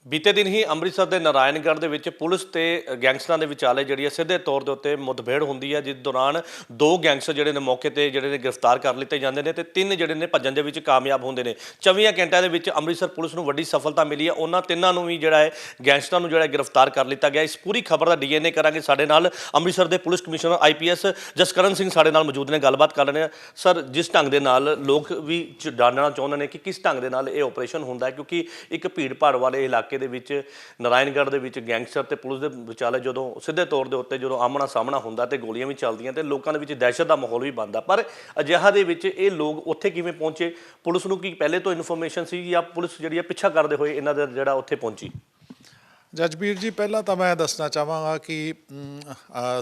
ਬੀਤੇ ਦਿਨ ਹੀ ਅੰਮ੍ਰਿਤਸਰ ਦੇ ਨਾਰਾਇਣਗੜ੍ਹ ਦੇ ਵਿੱਚ ਪੁਲਿਸ ਤੇ ਗੈਂਗਸਟਰਾਂ ਦੇ ਵਿਚਾਲੇ ਜਿਹੜੀ ਹੈ ਸਿੱਧੇ ਤੌਰ ਦੇ ਉੱਤੇ ਮੁਠਭੇੜ ਹੁੰਦੀ ਹੈ, ਜਿਸ ਦੌਰਾਨ ਦੋ ਗੈਂਗਸਟਰ ਜਿਹੜੇ ਨੇ ਮੌਕੇ ਤੇ ਜਿਹੜੇ ਨੇ ਗ੍ਰਿਫਤਾਰ ਕਰ ਲਿੱਤੇ ਜਾਂਦੇ ਨੇ ਤੇ ਤਿੰਨ ਜਿਹੜੇ ਨੇ ਭੱਜਣ ਦੇ ਵਿੱਚ ਕਾਮਯਾਬ ਹੁੰਦੇ ਨੇ। 24 ਘੰਟਿਆਂ ਦੇ ਵਿੱਚ ਅੰਮ੍ਰਿਤਸਰ ਪੁਲਿਸ ਨੂੰ ਵੱਡੀ ਸਫਲਤਾ ਮਿਲੀ ਹੈ। ਉਹਨਾਂ ਤਿੰਨਾਂ ਨੂੰ ਵੀ ਜਿਹੜਾ ਹੈ ਗੈਂਗਸਟਰਾਂ ਨੂੰ ਜਿਹੜਾ ਗ੍ਰਿਫਤਾਰ ਕਰ ਲਿੱਤਾ ਗਿਆ। ਇਸ ਪੂਰੀ ਖਬਰ ਦਾ ਡੀਐਨਏ ਕਰਾਂਗੇ। ਸਾਡੇ ਨਾਲ ਅੰਮ੍ਰਿਤਸਰ ਦੇ police commissioner IPS Jaskaran Singh ਸਾਡੇ ਨਾਲ ਮੌਜੂਦ ਨੇ, ਗੱਲਬਾਤ ਕਰ ਰਹੇ ਨੇ। ਸਰ, ਜਿਸ ਢੰਗ ਦੇ ਨਾਲ ਲੋਕ ਵੀ ਜਾਣਨਾ ਚਾਹੁੰਦੇ ਨੇ ਕਿ ਕਿਸ ਢੰਗ ਦੇ ਨਾਲ ਇਹ ਆਪਰੇਸ਼ਨ ਹੁੰਦਾ ਹੈ, ਕਿਉਂਕਿ ਇੱਕ ਭੀੜ ਭਾੜ ਵਾਲੇ ਇਲਾਕੇ ਦੇ ਵਿੱਚ ਨਾਰਾਇਣਗੜ੍ਹ ਦੇ ਵਿੱਚ ਗੈਂਗਸਟਰ ਤੇ ਪੁਲਿਸ ਦੇ ਵਿਚਾਲੇ ਜਦੋਂ ਸਿੱਧੇ ਤੌਰ ਦੇ ਉੱਤੇ ਜਦੋਂ ਆਮਣਾ ਸਾਹਮਣਾ ਹੁੰਦਾ ਤੇ ਗੋਲੀਆਂ ਵੀ ਚੱਲਦੀਆਂ ਤੇ ਲੋਕਾਂ ਦੇ ਵਿੱਚ ਦਹਿਸ਼ਤ ਦਾ ਮਾਹੌਲ ਵੀ ਬਣਦਾ, ਪਰ ਅਜਿਹਾ ਦੇ ਵਿੱਚ ਇਹ ਲੋਕ ਉੱਥੇ ਕਿਵੇਂ ਪਹੁੰਚੇ? ਪੁਲਿਸ ਨੂੰ ਕੀ ਪਹਿਲੇ ਤੋਂ ਇਨਫੋਰਮੇਸ਼ਨ ਸੀ ਜਾਂ ਪੁਲਿਸ ਜਿਹੜੀ ਹੈ ਪਿੱਛਾ ਕਰਦੇ ਹੋਏ ਇਹਨਾਂ ਦਾ ਜਿਹੜਾ ਉੱਥੇ ਪਹੁੰਚੀ? ਜਸਬੀਰ ਜੀ, ਪਹਿਲਾਂ ਤਾਂ ਮੈਂ ਦੱਸਣਾ ਚਾਹਾਂਗਾ ਕਿ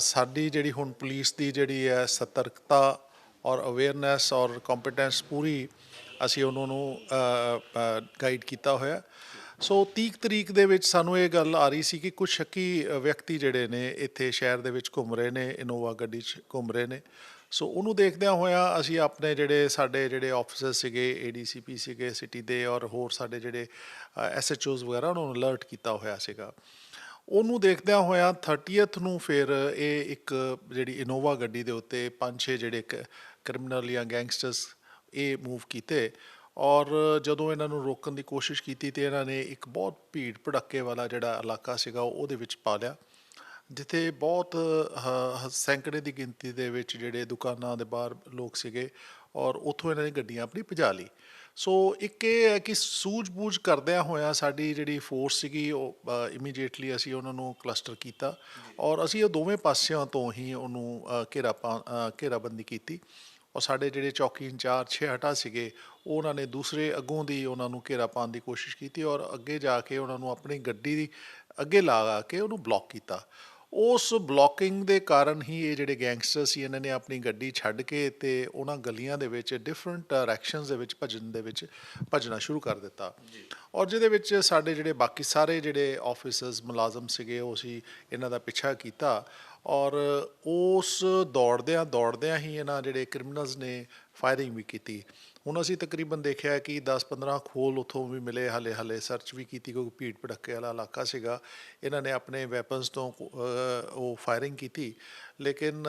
ਸਾਡੀ ਜਿਹੜੀ ਹੁਣ ਪੁਲਿਸ ਦੀ ਜਿਹੜੀ ਹੈ ਸਤਰਕਤਾ ਔਰ ਅਵੇਅਰਨੈਸ ਔਰ ਕੰਪੀਟੈਂਸ ਪੂਰੀ ਅਸੀਂ ਉਹਨਾਂ ਨੂੰ ਗਾਈਡ ਕੀਤਾ ਹੋਇਆ। ਸੋ 30 ਤਰੀਕ ਦੇ ਵਿੱਚ ਸਾਨੂੰ ਇਹ ਗੱਲ ਆ ਰਹੀ ਸੀ ਕਿ ਕੁਝ ਸ਼ੱਕੀ ਵਿਅਕਤੀ ਜਿਹੜੇ ਨੇ ਇੱਥੇ ਸ਼ਹਿਰ ਦੇ ਵਿੱਚ ਘੁੰਮ ਰਹੇ ਨੇ, ਇਨੋਵਾ ਗੱਡੀ 'ਚ ਘੁੰਮ ਰਹੇ ਨੇ। ਸੋ ਉਹਨੂੰ ਦੇਖਦਿਆਂ ਹੋਇਆਂ ਅਸੀਂ ਆਪਣੇ ਸਾਡੇ ਜਿਹੜੇ ਆਫਿਸਰ ਸੀਗੇ, ਏਡੀਸੀਪੀ ਸੀਗੇ ਸਿਟੀ ਦੇ, ਔਰ ਹੋਰ ਸਾਡੇ ਜਿਹੜੇ ਐਸਐਚਓਜ਼ ਵਗੈਰਾ, ਉਹਨਾਂ ਨੂੰ ਅਲਰਟ ਕੀਤਾ ਹੋਇਆ ਸੀਗਾ। ਉਹਨੂੰ ਦੇਖਦਿਆਂ ਹੋਇਆਂ 30th ਨੂੰ ਫਿਰ ਇਹ ਇੱਕ ਜਿਹੜੀ ਇਨੋਵਾ ਗੱਡੀ ਦੇ ਉੱਤੇ 5-6 ਜਿਹੜੇ ਕ੍ਰਿਮੀਨਲ ਜਾਂ ਗੈਂਗਸਟਰਸ ਇਹ ਮੂਵ ਕੀਤੇ, ਔਰ ਜਦੋਂ ਇਹਨਾਂ ਨੂੰ ਰੋਕਣ ਦੀ ਕੋਸ਼ਿਸ਼ ਕੀਤੀ ਤੇ ਇਹਨਾਂ ਨੇ ਇੱਕ ਬਹੁਤ ਭੀੜ ਭੜੱਕੇ ਵਾਲਾ ਜਿਹੜਾ ਇਲਾਕਾ ਸੀਗਾ ਉਹਦੇ ਵਿੱਚ ਪਾ ਲਿਆ, ਜਿੱਥੇ ਬਹੁਤ ਸੈਂਕੜੇ ਦੀ ਗਿਣਤੀ ਦੇ ਵਿੱਚ ਜਿਹੜੇ ਦੁਕਾਨਾਂ ਦੇ ਬਾਹਰ ਲੋਕ ਸੀਗੇ, ਔਰ ਉੱਥੋਂ ਇਹਨਾਂ ਨੇ ਗੱਡੀਆਂ ਆਪਣੀ ਭਜਾ ਲਈ। ਸੋ ਇੱਕ ਇਹ ਹੈ ਕਿ ਸੂਝ-ਬੂਝ ਕਰਦਿਆਂ ਹੋਇਆਂ ਸਾਡੀ ਜਿਹੜੀ ਫੋਰਸ ਸੀਗੀ ਉਹ ਇਮੀਡੀਏਟਲੀ ਅਸੀਂ ਉਹਨਾਂ ਨੂੰ ਕਲਸਟਰ ਕੀਤਾ, ਔਰ ਅਸੀਂ ਉਹ ਦੋਵੇਂ ਪਾਸਿਆਂ ਤੋਂ ਹੀ ਉਹਨੂੰ ਘੇਰਾਬੰਦੀ ਕੀਤੀ। ਔਰ ਸਾਡੇ ਜਿਹੜੇ ਚੌਕੀ ਇੰਚਾਰਜ ਛੇਹਟਾ ਸੀਗੇ, ਉਹਨਾਂ ਨੇ ਦੂਸਰੇ ਅੱਗੋਂ ਦੀ ਉਹਨਾਂ ਨੂੰ ਘੇਰਾ ਪਾਉਣ ਦੀ ਕੋਸ਼ਿਸ਼ ਕੀਤੀ, ਔਰ ਅੱਗੇ ਜਾ ਕੇ ਉਹਨਾਂ ਨੂੰ ਆਪਣੀ ਗੱਡੀ ਦੀ ਅੱਗੇ ਲਾ ਕੇ ਉਹਨੂੰ ਬਲੌਕ ਕੀਤਾ। ਉਸ ਬਲੌਕਿੰਗ ਦੇ ਕਾਰਨ ਹੀ ਇਹ ਜਿਹੜੇ ਗੈਂਗਸਟਰ ਸੀ, ਇਹਨਾਂ ਨੇ ਆਪਣੀ ਗੱਡੀ ਛੱਡ ਕੇ ਤੇ ਉਹਨਾਂ ਗਲੀਆਂ ਦੇ ਵਿੱਚ ਡਿਫਰੈਂਟ ਡਾਇਰੈਕਸ਼ਨਸ ਦੇ ਵਿੱਚ ਭੱਜਣਾ ਸ਼ੁਰੂ ਕਰ ਦਿੱਤਾ। ਔਰ ਜਿਹਦੇ ਵਿੱਚ ਸਾਡੇ ਜਿਹੜੇ ਬਾਕੀ ਸਾਰੇ ਜਿਹੜੇ ਆਫਿਸਰਸ ਮੁਲਾਜ਼ਮ ਸੀਗੇ, ਉਹ ਅਸੀਂ ਇਹਨਾਂ ਦਾ ਪਿੱਛਾ ਕੀਤਾ, ਔਰ ਉਸ ਦੌੜਦਿਆਂ ਹੀ ਇਹਨਾਂ ਜਿਹੜੇ ਕ੍ਰਿਮੀਨਲਸ ਨੇ ਫਾਇਰਿੰਗ ਵੀ ਕੀਤੀ। ਹੁਣ ਅਸੀਂ ਤਕਰੀਬਨ ਦੇਖਿਆ ਕਿ 10-15 ਖੋਲ ਉੱਥੋਂ ਵੀ ਮਿਲੇ, ਹਾਲੇ ਸਰਚ ਵੀ ਕੀਤੀ ਕਿਉਂਕਿ ਭੀੜ ਭੜੱਕੇ ਵਾਲਾ ਇਲਾਕਾ ਸੀਗਾ। ਇਹਨਾਂ ਨੇ ਆਪਣੇ ਵੈਪਨਸ ਤੋਂ ਉਹ ਫਾਇਰਿੰਗ ਕੀਤੀ, ਲੇਕਿਨ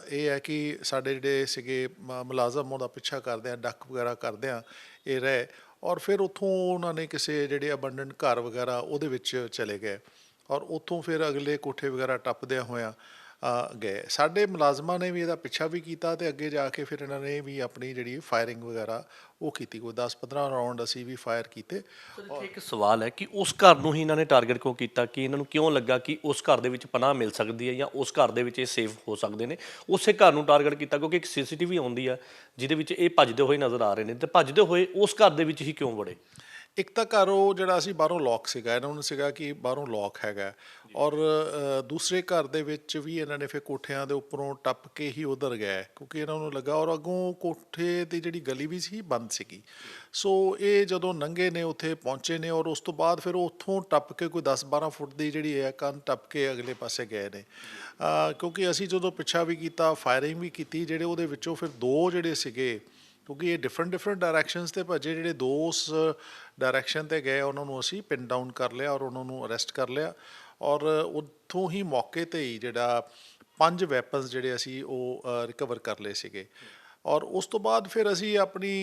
ਇਹ ਹੈ ਕਿ ਸਾਡੇ ਜਿਹੜੇ ਸੀਗੇ ਮੁਲਾਜ਼ਮ ਉਹਦਾ ਪਿੱਛਾ ਕਰਦਿਆਂ, ਡੱਕ ਵਗੈਰਾ ਕਰਦਿਆਂ ਇਹ ਰਹੇ, ਔਰ ਫਿਰ ਉੱਥੋਂ ਉਹਨਾਂ ਨੇ ਕਿਸੇ ਜਿਹੜੇ ਅਬੰਡੈਂਟ ਘਰ ਵਗੈਰਾ ਉਹਦੇ ਵਿੱਚ ਚਲੇ ਗਏ, ਔਰ ਉੱਥੋਂ ਫਿਰ ਅਗਲੇ ਕੋਠੇ ਵਗੈਰਾ ਟੱਪਦਿਆਂ ਹੋਇਆਂ ਗਏ। ਸਾਡੇ ਮੁਲਾਜ਼ਮਾਂ ਨੇ ਵੀ ਇਹਦਾ ਪਿੱਛਾ ਵੀ ਕੀਤਾ ਅਤੇ ਅੱਗੇ ਜਾ ਕੇ ਫਿਰ ਇਹਨਾਂ ਨੇ ਵੀ ਆਪਣੀ ਜਿਹੜੀ ਫਾਇਰਿੰਗ ਵਗੈਰਾ ਉਹ ਕੀਤੀ। ਕੋਈ 10-15 ਰਾਊਂਡ ਅਸੀਂ ਵੀ ਫਾਇਰ ਕੀਤੇ। ਇੱਕ ਸਵਾਲ ਹੈ ਕਿ ਉਸ ਘਰ ਨੂੰ ਹੀ ਇਹਨਾਂ ਨੇ ਟਾਰਗੇਟ ਕਿਉਂ ਕੀਤਾ? ਕਿ ਇਹਨਾਂ ਨੂੰ ਕਿਉਂ ਲੱਗਾ ਕਿ ਉਸ ਘਰ ਦੇ ਵਿੱਚ ਪਨਾਹ ਮਿਲ ਸਕਦੀ ਹੈ ਜਾਂ ਉਸ ਘਰ ਦੇ ਵਿੱਚ ਇਹ ਸੇਫ ਹੋ ਸਕਦੇ ਨੇ, ਉਸੇ ਘਰ ਨੂੰ ਟਾਰਗੇਟ ਕੀਤਾ? ਕਿਉਂਕਿ ਇੱਕ ਸੀਸੀਟੀਵੀ ਆਉਂਦੀ ਆ ਜਿਹਦੇ ਵਿੱਚ ਇਹ ਭੱਜਦੇ ਹੋਏ ਨਜ਼ਰ ਆ ਰਹੇ ਨੇ, ਤੇ ਭੱਜਦੇ ਹੋਏ ਉਸ ਘਰ ਦੇ ਵਿੱਚ ਹੀ ਕਿਉਂ ਵੜੇ? ਇੱਕ ਤਾਂ ਘਰ ਉਹ ਜਿਹੜਾ ਸੀ ਬਾਹਰੋਂ ਲੌਕ ਸੀਗਾ, ਇਹਨਾਂ ਨੂੰ ਸੀਗਾ ਕਿ ਬਾਹਰੋਂ ਲੌਕ ਹੈਗਾ, ਔਰ ਦੂਸਰੇ ਘਰ ਦੇ ਵਿੱਚ ਵੀ ਇਹਨਾਂ ਨੇ ਫਿਰ ਕੋਠਿਆਂ ਦੇ ਉੱਪਰੋਂ ਟੱਪ ਕੇ ਹੀ ਉੱਧਰ ਗਏ, ਕਿਉਂਕਿ ਇਹਨਾਂ ਨੂੰ ਲੱਗਾ, ਔਰ ਅੱਗੋਂ ਕੋਠੇ ਦੀ ਜਿਹੜੀ ਗਲੀ ਵੀ ਸੀ ਬੰਦ ਸੀਗੀ। ਸੋ ਇਹ ਜਦੋਂ ਲੰਘੇ ਨੇ ਉੱਥੇ ਪਹੁੰਚੇ ਨੇ, ਔਰ ਉਸ ਤੋਂ ਬਾਅਦ ਫਿਰ ਉੱਥੋਂ ਟੱਪ ਕੇ ਕੋਈ 10-12 ਫੁੱਟ ਦੀ ਜਿਹੜੀ ਹੈ ਕੰਧ ਟੱਪ ਕੇ ਅਗਲੇ ਪਾਸੇ ਗਏ ਨੇ। ਕਿਉਂਕਿ ਅਸੀਂ ਜਦੋਂ ਪਿੱਛਾ ਵੀ ਕੀਤਾ, ਫਾਇਰਿੰਗ ਵੀ ਕੀਤੀ, ਜਿਹੜੇ ਉਹਦੇ ਵਿੱਚੋਂ ਫਿਰ ਦੋ ਜਿਹੜੇ ਸੀਗੇ, ਕਿਉਂਕਿ ਇਹ ਡਿਫਰੈਂਟ ਡਾਇਰੈਕਸ਼ਨਸ 'ਤੇ ਭੱਜੇ, ਜਿਹੜੇ ਦੋ ਉਸ ਡਾਇਰੈਕਸ਼ਨ 'ਤੇ ਗਏ ਉਹਨਾਂ ਨੂੰ ਅਸੀਂ ਪਿਨ ਡਾਊਨ ਕਰ ਲਿਆ ਔਰ ਉਹਨਾਂ ਨੂੰ ਅਰੈਸਟ ਕਰ ਲਿਆ। ਔਰ ਉੱਥੋਂ ਹੀ ਮੌਕੇ 'ਤੇ ਹੀ ਜਿਹੜਾ 5 ਵੈਪਨਸ ਜਿਹੜੇ ਅਸੀਂ ਉਹ ਰਿਕਵਰ ਕਰ ਲਏ ਸੀਗੇ। ਔਰ ਉਸ ਤੋਂ ਬਾਅਦ ਫਿਰ ਅਸੀਂ ਆਪਣੀ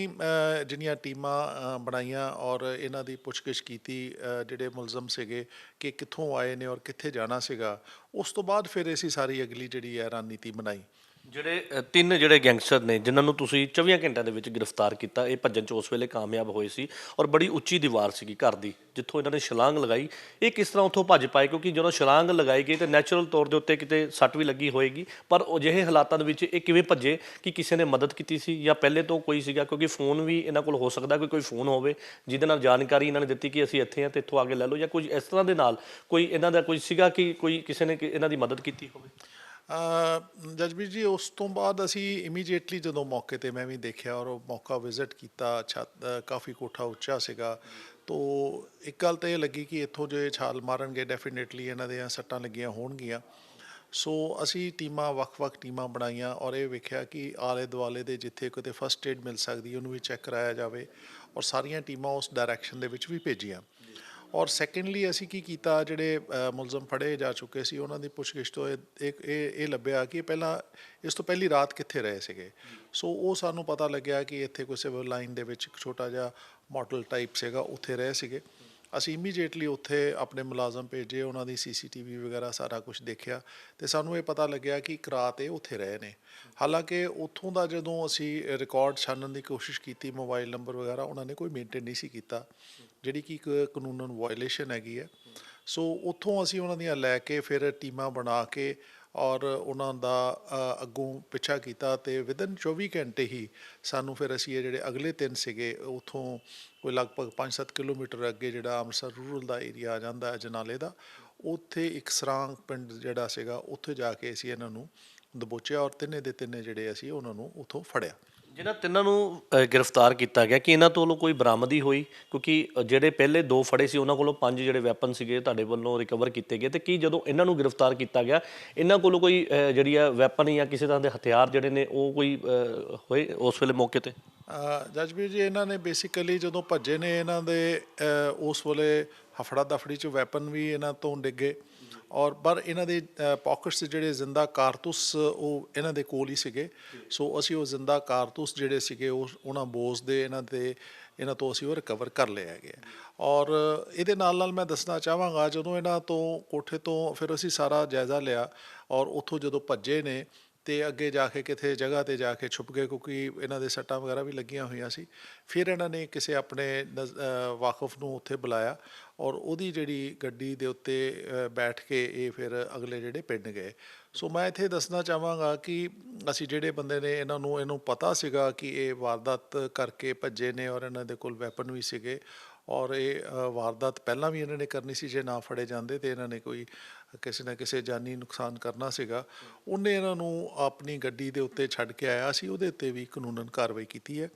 ਜਿਹੜੀਆਂ ਟੀਮਾਂ ਬਣਾਈਆਂ ਔਰ ਇਹਨਾਂ ਦੀ ਪੁੱਛਗਿੱਛ ਕੀਤੀ, ਜਿਹੜੇ ਮੁਲਜ਼ਮ ਸੀਗੇ ਕਿ ਕਿੱਥੋਂ ਆਏ ਨੇ ਔਰ ਕਿੱਥੇ ਜਾਣਾ ਸੀਗਾ। ਉਸ ਤੋਂ ਬਾਅਦ ਫਿਰ ਅਸੀਂ ਸਾਰੀ ਅਗਲੀ ਜਿਹੜੀ ਹੈ ਰਣਨੀਤੀ ਬਣਾਈ। ਜਿਹੜੇ ਤਿੰਨ ਜਿਹੜੇ ਗੈਂਗਸਟਰ ਨੇ ਜਿਨ੍ਹਾਂ ਨੂੰ ਤੁਸੀਂ 24 ਘੰਟਿਆਂ ਦੇ ਵਿੱਚ ਗ੍ਰਿਫਤਾਰ ਕੀਤਾ, ਇਹ ਭੱਜਣ 'ਚ ਉਸ ਵੇਲੇ ਕਾਮਯਾਬ ਹੋਏ ਸੀ, ਔਰ ਬੜੀ ਉੱਚੀ ਦੀਵਾਰ ਸੀਗੀ ਘਰ ਦੀ ਜਿੱਥੋਂ ਇਹਨਾਂ ਨੇ ਛਲਾਂਗ ਲਗਾਈ। ਇਹ ਕਿਸ ਤਰ੍ਹਾਂ ਉੱਥੋਂ ਭੱਜ ਪਾਏ? ਕਿਉਂਕਿ ਜਦੋਂ ਛਲਾਂਗ ਲਗਾਈ ਗਈ ਤਾਂ ਨੈਚੁਰਲ ਤੌਰ ਦੇ ਉੱਤੇ ਕਿਤੇ ਸੱਟ ਵੀ ਲੱਗੀ ਹੋਏਗੀ, ਪਰ ਅਜਿਹੇ ਹਾਲਾਤਾਂ ਦੇ ਵਿੱਚ ਇਹ ਕਿਵੇਂ ਭੱਜੇ? ਕਿ ਕਿਸੇ ਨੇ ਮਦਦ ਕੀਤੀ ਸੀ ਜਾਂ ਪਹਿਲੇ ਤੋਂ ਕੋਈ ਸੀਗਾ? ਕਿਉਂਕਿ ਫੋਨ ਵੀ ਇਹਨਾਂ ਕੋਲ ਹੋ ਸਕਦਾ, ਕੋਈ ਫੋਨ ਹੋਵੇ ਜਿਹਦੇ ਨਾਲ ਜਾਣਕਾਰੀ ਇਹਨਾਂ ਨੇ ਦਿੱਤੀ ਕਿ ਅਸੀਂ ਇੱਥੇ ਹਾਂ ਅਤੇ ਇੱਥੋਂ ਆ ਕੇ ਲੈ ਲਓ, ਜਾਂ ਕੁਝ ਇਸ ਤਰ੍ਹਾਂ ਦੇ ਨਾਲ ਕੋਈ ਇਹਨਾਂ ਦਾ ਕੋਈ ਸੀਗਾ ਕਿ ਕੋਈ ਕਿਸੇ ਨੇ ਇਹਨਾਂ ਦੀ ਮਦਦ ਕੀਤੀ ਹੋਵੇ? ਜਸਬੀਰ ਜੀ, ਉਸ ਤੋਂ ਬਾਅਦ ਅਸੀਂ ਇਮੀਡੀਏਟਲੀ ਜਦੋਂ ਮੌਕੇ 'ਤੇ ਮੈਂ ਵੀ ਦੇਖਿਆ ਔਰ ਉਹ ਮੌਕਾ ਵਿਜ਼ਿਟ ਕੀਤਾ, ਛੱਤ ਕਾਫੀ ਕੋਠਾ ਉੱਚਾ ਸੀਗਾ, ਤੋ ਇੱਕ ਗੱਲ ਤਾਂ ਇਹ ਲੱਗੀ ਕਿ ਇੱਥੋਂ ਜੇ ਛਾਲ ਮਾਰਨਗੇ ਡੈਫੀਨੇਟਲੀ ਇਹਨਾਂ ਦੀਆਂ ਸੱਟਾਂ ਲੱਗੀਆਂ ਹੋਣਗੀਆਂ। ਸੋ ਅਸੀਂ ਵੱਖ-ਵੱਖ ਟੀਮਾਂ ਬਣਾਈਆਂ ਔਰ ਇਹ ਵੇਖਿਆ ਕਿ ਆਲੇ ਦੁਆਲੇ ਦੇ ਜਿੱਥੇ ਕਿਤੇ ਫਸਟ ਏਡ ਮਿਲ ਸਕਦੀ ਉਹਨੂੰ ਵੀ ਚੈੱਕ ਕਰਾਇਆ ਜਾਵੇ, ਔਰ ਸਾਰੀਆਂ ਟੀਮਾਂ ਉਸ ਡਾਇਰੈਕਸ਼ਨ ਦੇ ਵਿੱਚ ਵੀ ਭੇਜੀਆਂ। ਔਰ ਸੈਕੰਡਲੀ ਅਸੀਂ ਕੀ ਕੀਤਾ, ਜਿਹੜੇ ਮੁਲਜ਼ਮ ਫੜੇ ਜਾ ਚੁੱਕੇ ਸੀ ਉਹਨਾਂ ਦੀ ਪੁੱਛਗਿੱਛ ਤੋਂ ਇਹ ਲੱਭਿਆ ਕਿ ਪਹਿਲਾਂ ਇਸ ਤੋਂ ਪਹਿਲੀ ਰਾਤ ਕਿੱਥੇ ਰਹੇ ਸੀਗੇ। ਸੋ ਉਹ ਸਾਨੂੰ ਪਤਾ ਲੱਗਿਆ ਕਿ ਇੱਥੇ ਕੋਈ ਸਿਵਲ ਲਾਈਨ ਦੇ ਵਿੱਚ ਇੱਕ ਛੋਟਾ ਜਿਹਾ ਮੋਟਲ ਟਾਈਪ ਸੀਗਾ, ਉੱਥੇ ਰਹੇ ਸੀਗੇ। ਅਸੀਂ ਇਮੀਡੀਏਟਲੀ ਉੱਥੇ ਆਪਣੇ ਮੁਲਾਜ਼ਮ ਭੇਜੇ, ਉਹਨਾਂ ਦੀ CCTV ਵਗੈਰਾ ਸਾਰਾ ਕੁਝ ਦੇਖਿਆ ਅਤੇ ਸਾਨੂੰ ਇਹ ਪਤਾ ਲੱਗਿਆ ਕਿ ਇੱਕ ਰਾਤ ਇਹ ਉੱਥੇ ਰਹੇ ਨੇ। ਹਾਲਾਂਕਿ ਉੱਥੋਂ ਦਾ ਜਦੋਂ ਅਸੀਂ ਰਿਕਾਰਡ ਛਾਨਣ ਦੀ ਕੋਸ਼ਿਸ਼ ਕੀਤੀ, ਮੋਬਾਈਲ ਨੰਬਰ ਵਗੈਰਾ ਉਹਨਾਂ ਨੇ ਕੋਈ ਮੇਨਟੇਨ ਨਹੀਂ ਸੀ ਕੀਤਾ, ਜਿਹੜੀ ਕਿ ਇੱਕ ਕਾਨੂੰਨ ਵਾਇਲੇਸ਼ਨ ਹੈਗੀ ਹੈ। ਸੋ ਉੱਥੋਂ ਅਸੀਂ ਉਹਨਾਂ ਦੀਆਂ ਲੈ ਕੇ ਫਿਰ ਟੀਮਾਂ ਬਣਾ ਕੇ ਔਰ ਉਹਨਾਂ ਦਾ ਅੱਗੋਂ ਪਿੱਛਾ ਕੀਤਾ ਅਤੇ ਵਿਦਨ 24 ਘੰਟੇ ਹੀ ਸਾਨੂੰ ਫਿਰ ਅਸੀਂ ਇਹ ਜਿਹੜੇ ਅਗਲੇ 3 ਸੀਗੇ ਉੱਥੋਂ ਕੋਈ ਲਗਭਗ 5-7 ਕਿਲੋਮੀਟਰ ਅੱਗੇ ਜਿਹੜਾ ਅੰਮ੍ਰਿਤਸਰ ਰੂਰਲ ਦਾ ਏਰੀਆ ਆ ਜਾਂਦਾ ਹੈ ਅਜਨਾਲੇ ਦਾ, ਉੱਥੇ ਇੱਕ ਸਰਾਂਗ ਪਿੰਡ ਜਿਹੜਾ ਸੀਗਾ ਉੱਥੇ ਜਾ ਕੇ ਅਸੀਂ ਇਹਨਾਂ ਨੂੰ ਦਬੋਚਿਆ ਔਰ ਤਿੰਨੇ ਦੇ ਤਿੰਨੇ ਜਿਹੜੇ ਅਸੀਂ ਉਹਨਾਂ ਨੂੰ ਉੱਥੋਂ ਫੜਿਆ। ਜਿਹਨਾਂ ਤਿੰਨਾਂ ਨੂੰ ਗ੍ਰਿਫਤਾਰ ਕੀਤਾ ਗਿਆ ਕਿ ਇਹਨਾਂ ਤੋਂ ਵੱਲੋਂ ਕੋਈ ਬਰਾਮਦੀ ਹੋਈ, ਕਿਉਂਕਿ ਜਿਹੜੇ ਪਹਿਲੇ 2 ਫੜੇ ਸੀ ਉਹਨਾਂ ਕੋਲੋਂ 5 ਜਿਹੜੇ ਵੈਪਨ ਸੀਗੇ ਤੁਹਾਡੇ ਵੱਲੋਂ ਰਿਕਵਰ ਕੀਤੇ ਗਏ, ਤੇ ਕੀ ਜਦੋਂ ਇਹਨਾਂ ਨੂੰ ਗ੍ਰਿਫਤਾਰ ਕੀਤਾ ਗਿਆ ਇਹਨਾਂ ਕੋਲੋਂ ਕੋਈ ਜਿਹੜੀ ਆ ਵੈਪਨ ਜਾਂ ਕਿਸੇ ਤਰ੍ਹਾਂ ਦੇ ਹਥਿਆਰ ਜਿਹੜੇ ਨੇ ਉਹ ਕੋਈ ਹੋਏ ਉਸ ਵੇਲੇ ਮੌਕੇ ਤੇ? ਜਜਬੀਰ ਜੀ, ਇਹਨਾਂ ਨੇ ਬੇਸਿਕਲੀ ਜਦੋਂ ਭੱਜੇ ਨੇ ਇਹਨਾਂ ਦੇ ਉਸ ਵੇਲੇ ਹਫੜਾ ਦਫੜੀ 'ਚ ਵੈਪਨ ਵੀ ਇਹਨਾਂ ਤੋਂ ਡਿੱਗੇ ਔਰ ਪਰ ਇਹਨਾਂ ਦੇ ਪਾਕਟਸ ਜਿਹੜੇ ਜ਼ਿੰਦਾ ਕਾਰਤੂਸ ਉਹ ਇਹਨਾਂ ਦੇ ਕੋਲ ਹੀ ਸੀਗੇ। ਸੋ ਅਸੀਂ ਉਹ ਜ਼ਿੰਦਾ ਕਾਰਤੂਸ ਜਿਹੜੇ ਸੀਗੇ ਉਹਨਾਂ ਬੋਸ ਦੇ ਇਹਨਾਂ ਤੋਂ ਅਸੀਂ ਉਹ ਰਿਕਵਰ ਕਰ ਲਏ ਹੈਗੇ। ਔਰ ਇਹਦੇ ਨਾਲ ਮੈਂ ਦੱਸਣਾ ਚਾਹਾਂਗਾ, ਜਦੋਂ ਇਹਨਾਂ ਤੋਂ ਕੋਠੇ ਤੋਂ ਫਿਰ ਅਸੀਂ ਸਾਰਾ ਜਾਇਜ਼ਾ ਲਿਆ ਔਰ ਉੱਥੋਂ ਜਦੋਂ ਭੱਜੇ ਨੇ ਅਤੇ ਅੱਗੇ ਜਾ ਕੇ ਕਿਤੇ ਜਗ੍ਹਾ 'ਤੇ ਜਾ ਕੇ ਛੁਪ ਗਏ, ਕਿਉਂਕਿ ਇਹਨਾਂ ਦੇ ਸੱਟਾਂ ਵਗੈਰਾ ਵੀ ਲੱਗੀਆਂ ਹੋਈਆਂ ਸੀ। ਫਿਰ ਇਹਨਾਂ ਨੇ ਕਿਸੇ ਆਪਣੇ ਵਾਕਫ ਨੂੰ ਉੱਥੇ ਬੁਲਾਇਆ ਔਰ ਉਹਦੀ ਜਿਹੜੀ ਗੱਡੀ ਦੇ ਉੱਤੇ ਬੈਠ ਕੇ ਇਹ ਫਿਰ ਅਗਲੇ ਜਿਹੜੇ ਪਿੰਡ ਗਏ। ਸੋ ਮੈਂ ਇੱਥੇ ਦੱਸਣਾ ਚਾਹਾਂਗਾ ਕਿ ਅਸੀਂ ਜਿਹੜੇ ਬੰਦੇ ਨੇ ਇਹਨੂੰ ਪਤਾ ਸੀਗਾ ਕਿ ਇਹ ਵਾਰਦਾਤ ਕਰਕੇ ਭੱਜੇ ਨੇ ਔਰ ਇਹਨਾਂ ਦੇ ਕੋਲ ਵੈਪਨ ਵੀ ਸੀਗੇ ਔਰ ਇਹ ਵਾਰਦਾਤ ਪਹਿਲਾਂ ਵੀ ਇਹਨਾਂ ਨੇ ਕਰਨੀ ਸੀ, ਜੇ ਨਾ ਫੜੇ ਜਾਂਦੇ ਤੇ ਇਹਨਾਂ ਨੇ ਕੋਈ ਕਿਸੇ ਨਾ ਕਿਸੇ ਜਾਨੀ ਨੁਕਸਾਨ ਕਰਨਾ ਸੀਗਾ। ਉਹਨੇ ਇਹਨਾਂ ਨੂੰ ਆਪਣੀ ਗੱਡੀ ਦੇ ਉੱਤੇ ਛੱਡ ਕੇ ਆਇਆ ਸੀ, ਉਹਦੇ ਉੱਤੇ ਵੀ ਕਾਨੂੰਨਨ ਕਾਰਵਾਈ ਕੀਤੀ ਹੈ।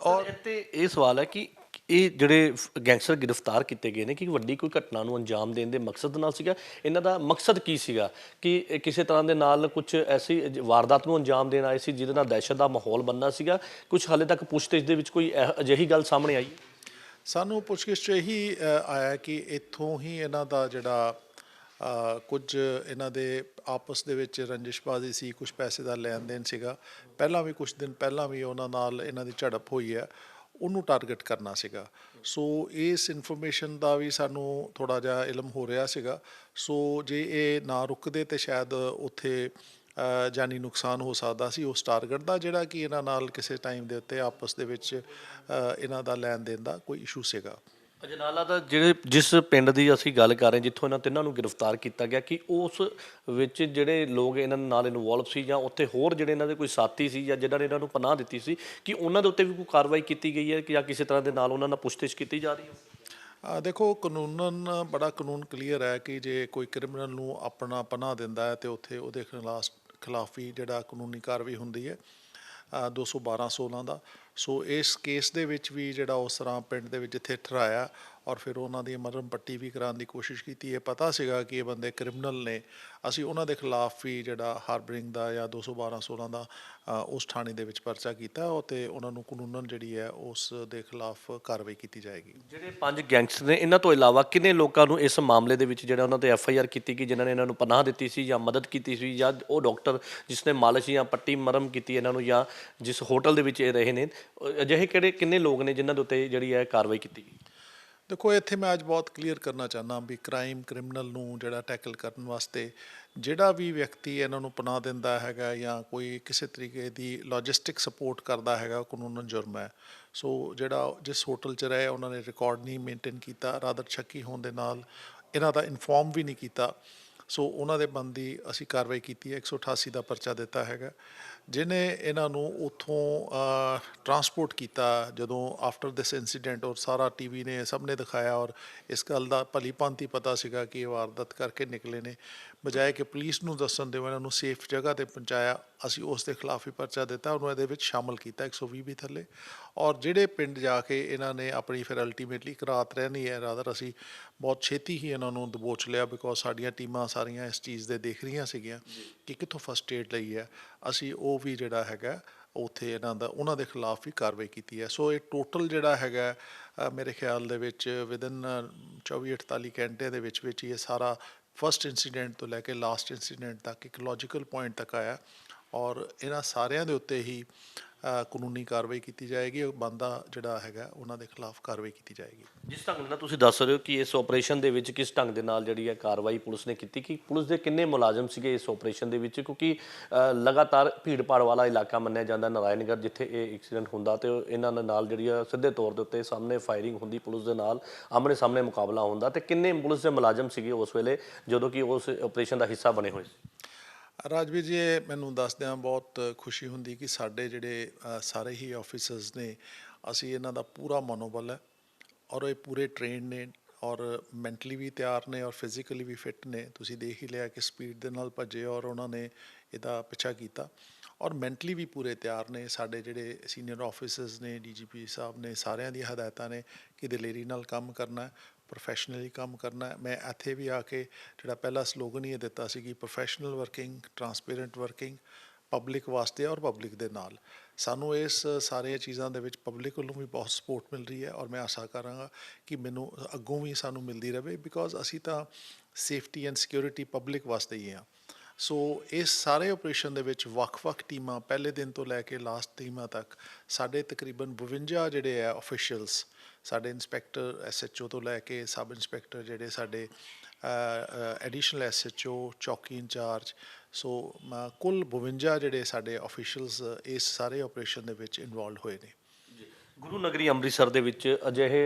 ਔਰ ਇੱਥੇ ਇਹ ਸਵਾਲ ਹੈ ਕਿ ਇਹ ਜਿਹੜੇ ਗੈਂਗਸਟਰ ਗ੍ਰਿਫਤਾਰ ਕੀਤੇ ਗਏ ਨੇ ਕਿ ਵੱਡੀ ਕੋਈ ਘਟਨਾ ਨੂੰ ਅੰਜਾਮ ਦੇਣ ਦੇ ਮਕਸਦ ਨਾਲ ਸੀਗਾ? ਇਹਨਾਂ ਦਾ ਮਕਸਦ ਕੀ ਸੀਗਾ ਕਿ ਕਿਸੇ ਤਰ੍ਹਾਂ ਦੇ ਨਾਲ ਕੁਝ ਐਸੀ ਵਾਰਦਾਤ ਨੂੰ ਅੰਜਾਮ ਦੇਣ ਆਏ ਸੀ ਜਿਹਦੇ ਨਾਲ ਦਹਿਸ਼ਤ ਦਾ ਮਾਹੌਲ ਬਣਨਾ ਸੀਗਾ? ਕੁਝ ਹਾਲੇ ਤੱਕ ਪੁੱਛਤਾਛ ਦੇ ਵਿੱਚ ਕੋਈ ਅਜਿਹੀ ਗੱਲ ਸਾਹਮਣੇ ਆਈ? ਸਾਨੂੰ ਪੁੱਛਗਿੱਛ 'ਚ ਇਹੀ ਆਇਆ ਕਿ ਇੱਥੋਂ ਹੀ ਇਹਨਾਂ ਦਾ ਜਿਹੜਾ ਕੁਝ ਇਹਨਾਂ ਦੇ ਆਪਸ ਦੇ ਵਿੱਚ ਰੰਜਿਸ਼ਬਾਜ਼ੀ ਸੀ, ਕੁਝ ਪੈਸੇ ਦਾ ਲੈਣ ਦੇਣ ਸੀਗਾ। ਪਹਿਲਾਂ ਵੀ ਕੁਝ ਦਿਨ ਪਹਿਲਾਂ ਵੀ ਉਹਨਾਂ ਨਾਲ ਇਹਨਾਂ ਦੀ ਝੜਪ ਹੋਈ ਹੈ, ਉਹਨੂੰ ਟਾਰਗੇਟ ਕਰਨਾ ਸੀਗਾ। ਸੋ ਇਸ ਇਨਫੋਰਮੇਸ਼ਨ ਦਾ ਵੀ ਸਾਨੂੰ ਥੋੜ੍ਹਾ ਜਿਹਾ ਇਲਮ ਹੋ ਰਿਹਾ ਸੀਗਾ। ਸੋ ਜੇ ਇਹ ਨਾ ਰੁਕਦੇ ਤਾਂ ਸ਼ਾਇਦ ਉੱਥੇ ਜਾਨੀ ਨੁਕਸਾਨ ਹੋ ਸਕਦਾ ਸੀ ਉਸ ਟਾਰਗੇਟ ਦਾ, ਜਿਹੜਾ ਕਿ ਇਹਨਾਂ ਨਾਲ ਕਿਸੇ ਟਾਈਮ ਦੇ ਉੱਤੇ ਆਪਸ ਦੇ ਵਿੱਚ ਇਹਨਾਂ ਦਾ ਲੈਣ ਦੇਣ ਦਾ ਕੋਈ ਇਸ਼ੂ ਸੀਗਾ। ਅਜਨਾਲਾ ਦਾ ਜਿਸ ਪਿੰਡ ਦੀ ਅਸੀਂ ਗੱਲ ਕਰ ਰਹੇ ਜਿੱਥੋਂ ਇਹਨਾਂ ਤਿੰਨਾਂ ਨੂੰ ਗ੍ਰਿਫਤਾਰ ਕੀਤਾ ਗਿਆ, ਕਿ ਉਸ ਵਿੱਚ ਜਿਹੜੇ ਲੋਕ ਇਹਨਾਂ ਨਾਲ ਇਨਵੋਲਵ ਸੀ ਜਾਂ ਉੱਥੇ ਹੋਰ ਜਿਹੜੇ ਇਹਨਾਂ ਦੇ ਕੋਈ ਸਾਥੀ ਸੀ ਜਾਂ ਜਿਹਨਾਂ ਨੇ ਇਹਨਾਂ ਨੂੰ ਪਨਾਹ ਦਿੱਤੀ ਸੀ, ਕਿ ਉਹਨਾਂ ਦੇ ਉੱਤੇ ਵੀ ਕੋਈ ਕਾਰਵਾਈ ਕੀਤੀ ਗਈ ਹੈ ਕਿ ਜਾਂ ਕਿਸੇ ਤਰ੍ਹਾਂ ਦੇ ਨਾਲ ਉਹਨਾਂ ਨਾਲ ਪੁੱਛਤਾਛ ਕੀਤੀ ਜਾ ਰਹੀ ਹੈ? ਦੇਖੋ, ਕਾਨੂੰਨ ਬੜਾ ਕਾਨੂੰਨ ਕਲੀਅਰ ਹੈ ਕਿ ਜੇ ਕੋਈ ਕ੍ਰਿਮੀਨਲ ਨੂੰ ਆਪਣਾ ਪਨਾਹ ਦਿੰਦਾ ਹੈ ਤਾਂ ਉੱਥੇ ਉਹਦੇ ਖਿਲਾਫ ਵੀ ਜਿਹੜਾ ਕਾਨੂੰਨੀ ਕਾਰਵਾਈ ਹੁੰਦੀ ਹੈ 212/16 ਦਾ। ਸੋ ਇਸ ਕੇਸ ਦੇ ਵਿੱਚ ਵੀ ਜਿਹੜਾ ਉਸ ਤਰ੍ਹਾਂ ਪਿੰਡ ਦੇ ਵਿੱਚ ਜਿੱਥੇ ਠਹਿਰਾਇਆ ਔਰ ਫਿਰ ਉਹਨਾਂ ਦੀ ਮਰਹਮ ਪੱਟੀ ਵੀ ਕਰਾਉਣ ਦੀ ਕੋਸ਼ਿਸ਼ ਕੀਤੀ। ਇਹ ਪਤਾ ਸੀਗਾ ਕਿ ਇਹ ਬੰਦੇ ਕ੍ਰਿਮੀਨਲ ਨੇ, ਅਸੀਂ ਉਹਨਾਂ ਦੇ ਖਿਲਾਫ ਵੀ ਜਿਹੜਾ ਹਾਰਬਰਿੰਗ ਦਾ ਜਾਂ 212/16 ਦਾ ਉਸ ਥਾਣੇ ਦੇ ਵਿੱਚ ਪਰਚਾ ਕੀਤਾ ਅਤੇ ਉਹਨਾਂ ਨੂੰ ਕਾਨੂੰਨਨ ਜਿਹੜੀ ਹੈ ਉਸ ਦੇ ਖਿਲਾਫ ਕਾਰਵਾਈ ਕੀਤੀ ਜਾਏਗੀ। ਜਿਹੜੇ 5 ਗੈਂਗਸਟਰ ਨੇ, ਇਹਨਾਂ ਤੋਂ ਇਲਾਵਾ ਕਿੰਨੇ ਲੋਕਾਂ ਨੂੰ ਇਸ ਮਾਮਲੇ ਦੇ ਵਿੱਚ ਜਿਹੜਾ ਉਹਨਾਂ ਤੇ FIR ਕੀਤੀ ਗਈ, ਜਿਨ੍ਹਾਂ ਨੇ ਇਹਨਾਂ ਨੂੰ ਪਨਾਹ ਦਿੱਤੀ ਸੀ ਜਾਂ ਮਦਦ ਕੀਤੀ ਸੀ, ਜਾਂ ਉਹ ਡਾਕਟਰ ਜਿਸ ਨੇ ਮਾਲਿਸ਼ ਜਾਂ ਪੱਟੀ ਮਰਹਮ ਕੀਤੀ ਇਹਨਾਂ ਨੂੰ, ਜਾਂ ਜਿਸ ਹੋਟਲ ਦੇ ਵਿੱਚ ਇਹ ਰਹੇ ਨੇ, ਅਜਿਹੇ ਕਿੰਨੇ ਲੋਕ ਨੇ ਜਿਨ੍ਹਾਂ ਦੇ ਉੱਤੇ ਜਿਹੜੀ ਹੈ ਕਾਰਵਾਈ ਕੀਤੀ ਗਈ? ਦੇਖੋ, ਇੱਥੇ ਮੈਂ ਅੱਜ ਬਹੁਤ ਕਲੀਅਰ ਕਰਨਾ ਚਾਹੁੰਦਾ ਵੀ ਕ੍ਰਿਮੀਨਲ ਨੂੰ ਜਿਹੜਾ ਟੈਕਲ ਕਰਨ ਵਾਸਤੇ ਜਿਹੜਾ ਵੀ ਵਿਅਕਤੀ ਇਹਨਾਂ ਨੂੰ ਪਨਾਹ ਦਿੰਦਾ ਹੈਗਾ ਜਾਂ ਕੋਈ ਕਿਸੇ ਤਰੀਕੇ ਦੀ ਲੌਜਿਸਟਿਕ ਸਪੋਰਟ ਕਰਦਾ ਹੈਗਾ, ਕਾਨੂੰਨਨ ਜੁਰਮ ਹੈ। ਸੋ ਜਿਹੜਾ ਜਿਸ ਹੋਟਲ 'ਚ ਰਹੇ ਉਹਨਾਂ ਨੇ ਰਿਕਾਰਡ ਨਹੀਂ ਮੇਨਟੇਨ ਕੀਤਾ, ਰਾਦਰ ਸ਼ੱਕੀ ਹੋਣ ਦੇ ਨਾਲ ਇਹਨਾਂ ਦਾ ਇਨਫੋਰਮ ਵੀ ਨਹੀਂ ਕੀਤਾ। ਸੋ ਉਹਨਾਂ ਦੇ ਬੰਦੀ ਅਸੀਂ ਕਾਰਵਾਈ ਕੀਤੀ ਹੈ, 188 ਦਾ ਪਰਚਾ ਦਿੱਤਾ ਹੈਗਾ। ਜਿਹਨੇ ਇਹਨਾਂ ਨੂੰ ਉੱਥੋਂ ਟਰਾਂਸਪੋਰਟ ਕੀਤਾ ਜਦੋਂ ਆਫਟਰ ਦਿਸ ਇੰਸੀਡੈਂਟ, ਔਰ ਸਾਰਾ TV ਨੇ ਸਭ ਨੇ ਦਿਖਾਇਆ ਔਰ ਇਸ ਗੱਲ ਦਾ ਭਲੀ ਭਾਂਤੀ ਪਤਾ ਸੀਗਾ ਕਿ ਇਹ ਵਾਰਦਾਤ ਕਰਕੇ ਨਿਕਲੇ ਨੇ, ਬਜਾਏ ਕਿ ਪੁਲਿਸ ਨੂੰ ਦੱਸਣ ਦੇ ਇਹਨਾਂ ਨੂੰ ਸੇਫ ਜਗ੍ਹਾ 'ਤੇ ਪਹੁੰਚਾਇਆ। ਅਸੀਂ ਉਸ ਦੇ ਖਿਲਾਫ ਹੀ ਪਰਚਾ ਦਿੱਤਾ, ਉਹਨੂੰ ਇਹਦੇ ਵਿੱਚ ਸ਼ਾਮਲ ਕੀਤਾ 120 ਵੀ ਥੱਲੇ। ਔਰ ਜਿਹੜੇ ਪਿੰਡ ਜਾ ਕੇ ਇਹਨਾਂ ਨੇ ਆਪਣੀ ਫਿਰ ਅਲਟੀਮੇਟਲੀ ਇੱਕ ਰਾਤ ਰਹਿਣੀ ਹੈ, ਰਾਦਰ ਅਸੀਂ ਬਹੁਤ ਛੇਤੀ ਹੀ ਇਹਨਾਂ ਨੂੰ ਦਬੋਚ ਲਿਆ, ਬਿਕੋਜ਼ ਸਾਡੀਆਂ ਟੀਮਾਂ ਸਾਰੀਆਂ ਇਸ ਚੀਜ਼ ਦੇ ਦੇਖ ਰਹੀਆਂ ਸੀਗੀਆਂ ਕਿ ਕਿੱਥੋਂ ਫਸਟ ਏਡ ਲਈ ਹੈ। ਅਸੀਂ ਉਹ ਵੀ ਜਿਹੜਾ ਹੈਗਾ ਉੱਥੇ ਉਹਨਾਂ ਦੇ ਖਿਲਾਫ ਵੀ ਕਾਰਵਾਈ ਕੀਤੀ ਹੈ। ਸੋ ਇਹ ਟੋਟਲ ਜਿਹੜਾ ਹੈਗਾ ਮੇਰੇ ਖਿਆਲ ਦੇ ਵਿੱਚ ਵਿਦਨ 24-48 ਘੰਟੇ ਦੇ ਵਿੱਚ ਹੀ ਇਹ ਸਾਰਾ ਫਸਟ ਇੰਸੀਡੈਂਟ ਤੋਂ ਲੈ ਕੇ ਲਾਸਟ ਇੰਸੀਡੈਂਟ ਤੱਕ ਇੱਕ ਲੌਜੀਕਲ ਪੁਆਇੰਟ ਤੱਕ ਆਇਆ ਔਰ ਇਹਨਾਂ ਸਾਰਿਆਂ ਦੇ ਉੱਤੇ ਹੀ ਕਾਨੂੰਨੀ ਕਾਰਵਾਈ ਕੀਤੀ ਜਾਏਗੀ। ਬੰਦਾ ਜਿਹੜਾ ਹੈਗਾ ਉਹਨਾਂ ਦੇ ਖਿਲਾਫ ਕਾਰਵਾਈ ਕੀਤੀ ਜਾਏਗੀ। ਜਿਸ ਢੰਗ ਨਾਲ ਤੁਸੀਂ ਦੱਸ ਰਹੇ ਹੋ ਕਿ ਇਸ ਆਪਰੇਸ਼ਨ ਦੇ ਵਿੱਚ ਕਿਸ ਢੰਗ ਦੇ ਨਾਲ ਜਿਹੜੀ ਹੈ ਕਾਰਵਾਈ ਪੁਲਿਸ ਨੇ ਕੀਤੀ, ਕਿ ਪੁਲਿਸ ਦੇ ਕਿੰਨੇ ਮੁਲਾਜ਼ਮ ਸੀਗੇ ਇਸ ਆਪਰੇਸ਼ਨ ਦੇ ਵਿੱਚ, ਕਿਉਂਕਿ ਲਗਾਤਾਰ ਭੀੜ ਭਾੜ ਵਾਲਾ ਇਲਾਕਾ ਮੰਨਿਆ ਜਾਂਦਾ ਨਾਰਾਇਣਗੜ੍ਹ ਜਿੱਥੇ ਇਹ ਐਕਸੀਡੈਂਟ ਹੁੰਦਾ ਤੇ ਇਹਨਾਂ ਦੇ ਨਾਲ ਜਿਹੜੀ ਆ ਸਿੱਧੇ ਤੌਰ ਦੇ ਉੱਤੇ ਸਾਹਮਣੇ ਫਾਇਰਿੰਗ ਹੁੰਦੀ, ਪੁਲਿਸ ਦੇ ਨਾਲ ਆਮਣੇ ਸਾਹਮਣੇ ਮੁਕਾਬਲਾ ਹੁੰਦਾ, ਤੇ ਕਿੰਨੇ ਪੁਲਿਸ ਦੇ ਮੁਲਾਜ਼ਮ ਸੀਗੇ ਉਸ ਵੇਲੇ ਜਦੋਂ ਕਿ ਉਸ ਆਪਰੇਸ਼ਨ ਦਾ ਹਿੱਸਾ ਬਣੇ ਹੋਏ ਸੀ? ਰਾਜਵੀਰ ਜੀ, ਇਹ ਮੈਨੂੰ ਦੱਸਦਿਆਂ ਬਹੁਤ ਖੁਸ਼ੀ ਹੁੰਦੀ ਕਿ ਸਾਡੇ ਜਿਹੜੇ ਸਾਰੇ ਹੀ ਆਫਿਸਰਸ ਨੇ, ਅਸੀਂ ਇਹਨਾਂ ਦਾ ਪੂਰਾ ਮਨੋਬਲ ਹੈ ਔਰ ਇਹ ਪੂਰੇ ਟ੍ਰੇਨਡ ਨੇ ਔਰ ਮੈਂਟਲੀ ਵੀ ਤਿਆਰ ਨੇ ਔਰ ਫਿਜ਼ੀਕਲੀ ਵੀ ਫਿੱਟ ਨੇ। ਤੁਸੀਂ ਦੇਖ ਹੀ ਲਿਆ ਕਿ ਸਪੀਡ ਦੇ ਨਾਲ ਭੱਜੇ ਔਰ ਉਹਨਾਂ ਨੇ ਇਹਦਾ ਪਿੱਛਾ ਕੀਤਾ ਔਰ ਮੈਂਟਲੀ ਵੀ ਪੂਰੇ ਤਿਆਰ ਨੇ। ਸਾਡੇ ਜਿਹੜੇ ਸੀਨੀਅਰ ਆਫਿਸਰਸ ਨੇ, ਡੀਜੀਪੀ ਸਾਹਿਬ ਨੇ, ਸਾਰਿਆਂ ਦੀਆਂ ਹਦਾਇਤਾਂ ਨੇ ਕਿ ਦਲੇਰੀ ਨਾਲ ਕੰਮ ਕਰਨਾ, ਪ੍ਰੋਫੈਸ਼ਨਲੀ ਕੰਮ ਕਰਨਾ। ਮੈਂ ਇੱਥੇ ਵੀ ਆ ਕੇ ਜਿਹੜਾ ਪਹਿਲਾ ਸਲੋਗਨ ਹੀ ਇਹ ਦਿੱਤਾ ਸੀ ਕਿ professional working, transparent working, public ਵਾਸਤੇ ਔਰ ਪਬਲਿਕ ਦੇ ਨਾਲ। ਸਾਨੂੰ ਇਸ ਸਾਰੀਆਂ ਚੀਜ਼ਾਂ ਦੇ ਵਿੱਚ ਪਬਲਿਕ ਵੱਲੋਂ ਵੀ ਬਹੁਤ ਸਪੋਰਟ ਮਿਲ ਰਹੀ ਹੈ ਔਰ ਮੈਂ ਆਸ਼ਾ ਕਰਾਂਗਾ ਕਿ ਮੈਨੂੰ ਅੱਗੋਂ ਵੀ ਸਾਨੂੰ ਮਿਲਦੀ ਰਹੇ, ਬਿਕੋਜ਼ ਅਸੀਂ ਤਾਂ ਸੇਫਟੀ ਐਂਡ ਸਿਕਿਉਰਿਟੀ ਪਬਲਿਕ ਵਾਸਤੇ ਹੀ ਹਾਂ। ਸੋ ਇਸ ਸਾਰੇ ਆਪਰੇਸ਼ਨ ਦੇ ਵਿੱਚ ਵੱਖ-ਵੱਖ ਟੀਮਾਂ ਪਹਿਲੇ ਦਿਨ ਤੋਂ ਲੈ ਕੇ ਲਾਸਟ ਟੀਮਾਂ ਤੱਕ ਸਾਡੇ ਤਕਰੀਬਨ 52 ਜਿਹੜੇ ਆ ਆਫੀਸ਼ੀਅਲਸ, ਸਾਡੇ ਇੰਸਪੈਕਟਰ SHO ਤੋਂ ਲੈ ਕੇ ਸਬ ਇੰਸਪੈਕਟਰ, ਜਿਹੜੇ ਸਾਡੇ ਐਡੀਸ਼ਨਲ SHO, ਚੌਕੀ ਇੰਚਾਰਜ, ਸੋ ਕੁੱਲ 52 ਜਿਹੜੇ ਸਾਡੇ ਆਫੀਸ਼ੀਅਲਸ ਇਸ ਸਾਰੇ ਆਪਰੇਸ਼ਨ ਦੇ ਵਿੱਚ ਇਨਵੋਲਵ ਹੋਏ ਨੇ। ਗੁਰੂ ਨਗਰੀ ਅੰਮ੍ਰਿਤਸਰ ਦੇ ਵਿੱਚ ਅਜਿਹੇ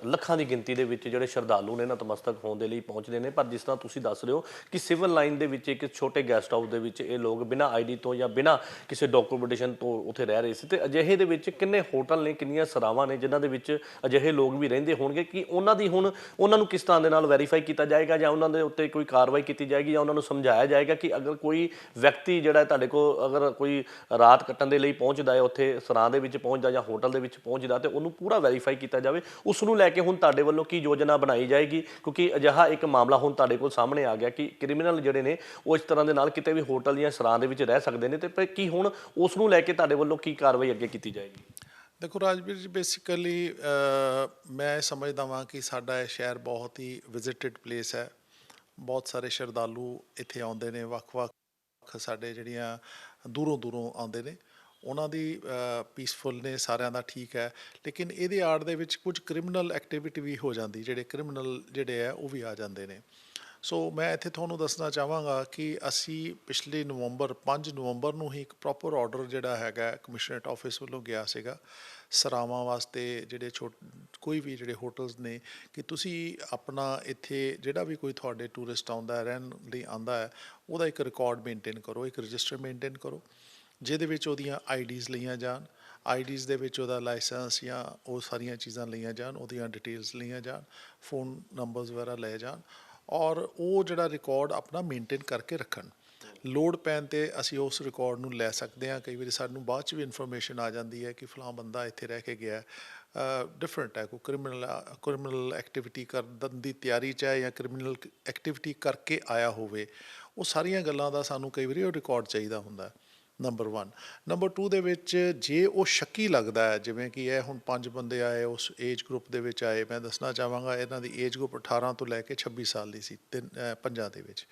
ਲੱਖਾਂ ਦੀ ਗਿਣਤੀ ਦੇ ਵਿੱਚ ਜਿਹੜੇ ਸ਼ਰਧਾਲੂ ਨੇ ਨਤਮਸਤਕ ਹੋਣ ਦੇ ਲਈ ਪਹੁੰਚਦੇ ਨੇ, ਪਰ ਜਿਸ ਤਰ੍ਹਾਂ ਤੁਸੀਂ ਦੱਸ ਰਹੇ ਹੋ ਕਿ ਸਿਵਲ ਲਾਈਨ ਦੇ ਵਿੱਚ ਇੱਕ ਛੋਟੇ ਗੈਸਟ ਹਾਊਸ ਦੇ ਵਿੱਚ ਇਹ ਲੋਕ ਬਿਨਾਂ ID ਤੋਂ ਜਾਂ ਬਿਨਾਂ ਕਿਸੇ ਡਾਕੂਮੈਂਟੇਸ਼ਨ ਤੋਂ ਉੱਥੇ ਰਹਿ ਰਹੇ ਸੀ, ਤੇ ਅਜਿਹੇ ਦੇ ਵਿੱਚ ਕਿੰਨੇ ਹੋਟਲ ਨੇ, ਕਿੰਨੀਆਂ ਸਰਾਵਾਂ ਨੇ ਜਿਨ੍ਹਾਂ ਦੇ ਵਿੱਚ ਅਜਿਹੇ ਲੋਕ ਵੀ ਰਹਿੰਦੇ ਹੋਣਗੇ, ਕਿ ਉਹਨਾਂ ਨੂੰ ਕਿਸ ਤਰ੍ਹਾਂ ਦੇ ਨਾਲ ਵੈਰੀਫਾਈ ਕੀਤਾ ਜਾਏਗਾ ਜਾਂ ਉਹਨਾਂ ਦੇ ਉੱਤੇ ਕੋਈ ਕਾਰਵਾਈ ਕੀਤੀ ਜਾਏਗੀ ਜਾਂ ਉਹਨਾਂ ਨੂੰ ਸਮਝਾਇਆ ਜਾਏਗਾ ਕਿ ਅਗਰ ਕੋਈ ਵਿਅਕਤੀ ਜਿਹੜਾ ਤੁਹਾਡੇ ਕੋਲ ਅਗਰ ਕੋਈ ਰਾਤ ਕੱਟਣ ਦੇ ਲਈ ਪਹੁੰਚਦਾ ਹੈ, ਉੱਥੇ ਸਰਾਂ ਦੇ ਵਿੱਚ ਪਹੁੰਚਦਾ ਜਾਂ ਹੋਟਲ ਦੇ ਵਿੱਚ ਪਹੁੰਚਦਾ, ਤੇ ਉਹਨੂੰ ਪੂਰਾ ਵੈਰੀਫਾਈ ਕੀਤਾ ਜਾਵੇ। ਉਸ ਨੂੰ ਲੈ ਕੇ ਹੁਣ ਤੁਹਾਡੇ ਵੱਲੋਂ ਕੀ ਯੋਜਨਾ ਬਣਾਈ ਜਾਏਗੀ, ਕਿਉਂਕਿ ਅਜਿਹਾ ਇੱਕ ਮਾਮਲਾ ਹੁਣ ਤੁਹਾਡੇ ਕੋਲ ਸਾਹਮਣੇ ਆ ਗਿਆ ਕਿ ਕ੍ਰਿਮੀਨਲ ਜਿਹੜੇ ਨੇ ਉਹ ਇਸ ਤਰ੍ਹਾਂ ਦੇ ਨਾਲ ਕਿਤੇ ਵੀ ਹੋਟਲ ਜਾਂ ਸਰਾਂ ਦੇ ਵਿੱਚ ਰਹਿ ਸਕਦੇ ਨੇ, ਤੇ ਕੀ ਹੁਣ ਉਸ ਨੂੰ ਲੈ ਕੇ ਤੁਹਾਡੇ ਵੱਲੋਂ ਕੀ ਕਾਰਵਾਈ ਅੱਗੇ ਕੀਤੀ ਜਾਏਗੀ? ਦੇਖੋ ਰਾਜਵੀਰ ਜੀ, ਬੇਸਿਕਲੀ ਮੈਂ ਸਮਝਦਾ ਹਾਂ ਕਿ ਸਾਡਾ ਇਹ ਸ਼ਹਿਰ ਬਹੁਤ ਹੀ ਵਿਜ਼ਿਟਡ ਪਲੇਸ ਹੈ। ਬਹੁਤ ਸਾਰੇ ਸ਼ਰਧਾਲੂ ਇੱਥੇ ਆਉਂਦੇ ਨੇ, ਵੱਖ-ਵੱਖ ਸਾਡੇ ਜਿਹੜੀਆਂ ਦੂਰੋਂ ਆਉਂਦੇ ਨੇ, ਉਹਨਾਂ ਦੀ ਪੀਸਫੁਲ ਨੇ, ਸਾਰਿਆਂ ਦਾ ਠੀਕ ਹੈ, ਲੇਕਿਨ ਇਹਦੇ ਆੜ ਦੇ ਵਿੱਚ ਕੁਝ ਕ੍ਰਿਮੀਨਲ ਐਕਟੀਵਿਟੀ ਵੀ ਹੋ ਜਾਂਦੀ, ਜਿਹੜੇ ਕ੍ਰਿਮੀਨਲ ਜਿਹੜੇ ਹੈ ਉਹ ਵੀ ਆ ਜਾਂਦੇ ਨੇ। ਸੋ ਮੈਂ ਇੱਥੇ ਤੁਹਾਨੂੰ ਦੱਸਣਾ ਚਾਹਾਂਗਾ ਕਿ ਅਸੀਂ ਪਿਛਲੇ 5 ਨਵੰਬਰ ਨੂੰ ਹੀ ਇੱਕ ਪ੍ਰੋਪਰ ਆਰਡਰ ਜਿਹੜਾ ਹੈਗਾ ਕਮਿਸ਼ਨਰੇਟ ਆਫਿਸ ਵੱਲੋਂ ਗਿਆ ਸੀਗਾ ਸਰਾਵਾਂ ਵਾਸਤੇ, ਜਿਹੜੇ ਕੋਈ ਵੀ ਜਿਹੜੇ ਹੋਟਲਸ ਨੇ, ਕਿ ਤੁਸੀਂ ਆਪਣਾ ਇੱਥੇ ਜਿਹੜਾ ਵੀ ਕੋਈ ਤੁਹਾਡੇ ਟੂਰਿਸਟ ਆਉਂਦਾ, ਰਹਿਣ ਲਈ ਆਉਂਦਾ ਹੈ, ਉਹਦਾ ਇੱਕ ਰਿਕਾਰਡ ਮੇਨਟੇਨ ਕਰੋ, ਇੱਕ ਰਜਿਸਟਰ ਮੇਨਟੇਨ ਕਰੋ, ਜਿਹਦੇ ਵਿੱਚ ਉਹਦੀਆਂ IDs ਲਈਆਂ ਜਾਣ, IDs ਦੇ ਵਿੱਚ ਉਹਦਾ ਲਾਇਸੈਂਸ ਜਾਂ ਉਹ ਸਾਰੀਆਂ ਚੀਜ਼ਾਂ ਲਈਆਂ ਜਾਣ, ਉਹਦੀਆਂ ਡਿਟੇਲਸ ਲਈਆਂ ਜਾਣ, ਫੋਨ ਨੰਬਰਸ ਵਗੈਰਾ ਲਏ ਜਾਣ ਔਰ ਉਹ ਜਿਹੜਾ ਰਿਕਾਰਡ ਆਪਣਾ ਮੇਨਟੇਨ ਕਰਕੇ ਰੱਖਣ। ਲੋੜ ਪੈਣ 'ਤੇ ਅਸੀਂ ਉਸ ਰਿਕਾਰਡ ਨੂੰ ਲੈ ਸਕਦੇ ਹਾਂ। ਕਈ ਵਾਰੀ ਸਾਨੂੰ ਬਾਅਦ 'ਚ ਵੀ ਇਨਫੋਰਮੇਸ਼ਨ ਆ ਜਾਂਦੀ ਹੈ ਕਿ ਫਲਾਂ ਬੰਦਾ ਇੱਥੇ ਰਹਿ ਕੇ ਗਿਆ, ਡਿਫਰੈਂਟ ਹੈ, ਕੋਈ ਕ੍ਰਿਮੀਨਲ ਐਕਟੀਵਿਟੀ ਕਰਨ ਦੀ ਤਿਆਰੀ 'ਚ ਹੈ ਜਾਂ ਕ੍ਰਿਮੀਨਲ ਐਕਟੀਵਿਟੀ ਕਰਕੇ ਆਇਆ ਹੋਵੇ, ਉਹ ਸਾਰੀਆਂ ਗੱਲਾਂ ਦਾ ਸਾਨੂੰ ਕਈ ਵਾਰੀ ਉਹ ਰਿਕਾਰਡ ਚਾਹੀਦਾ ਹੁੰਦਾ। ਨੰਬਰ 1। ਨੰਬਰ 2 ਦੇ ਵਿੱਚ ਜੇ ਉਹ ਸ਼ੱਕੀ ਲੱਗਦਾ ਹੈ, ਜਿਵੇਂ ਕਿ ਇਹ ਹੁਣ 5 ਬੰਦੇ ਆਏ, ਉਸ ਏਜ ਗਰੁੱਪ ਦੇ ਵਿੱਚ ਆਏ, ਮੈਂ ਦੱਸਣਾ ਚਾਹਾਂਗਾ ਇਹਨਾਂ ਦੀ ਏਜ ਗਰੁੱਪ 18 ਤੋਂ ਲੈ ਕੇ 26 ਸਾਲ ਦੀ ਸੀ, ਪੰਜਾਂ ਦੇ ਵਿੱਚ।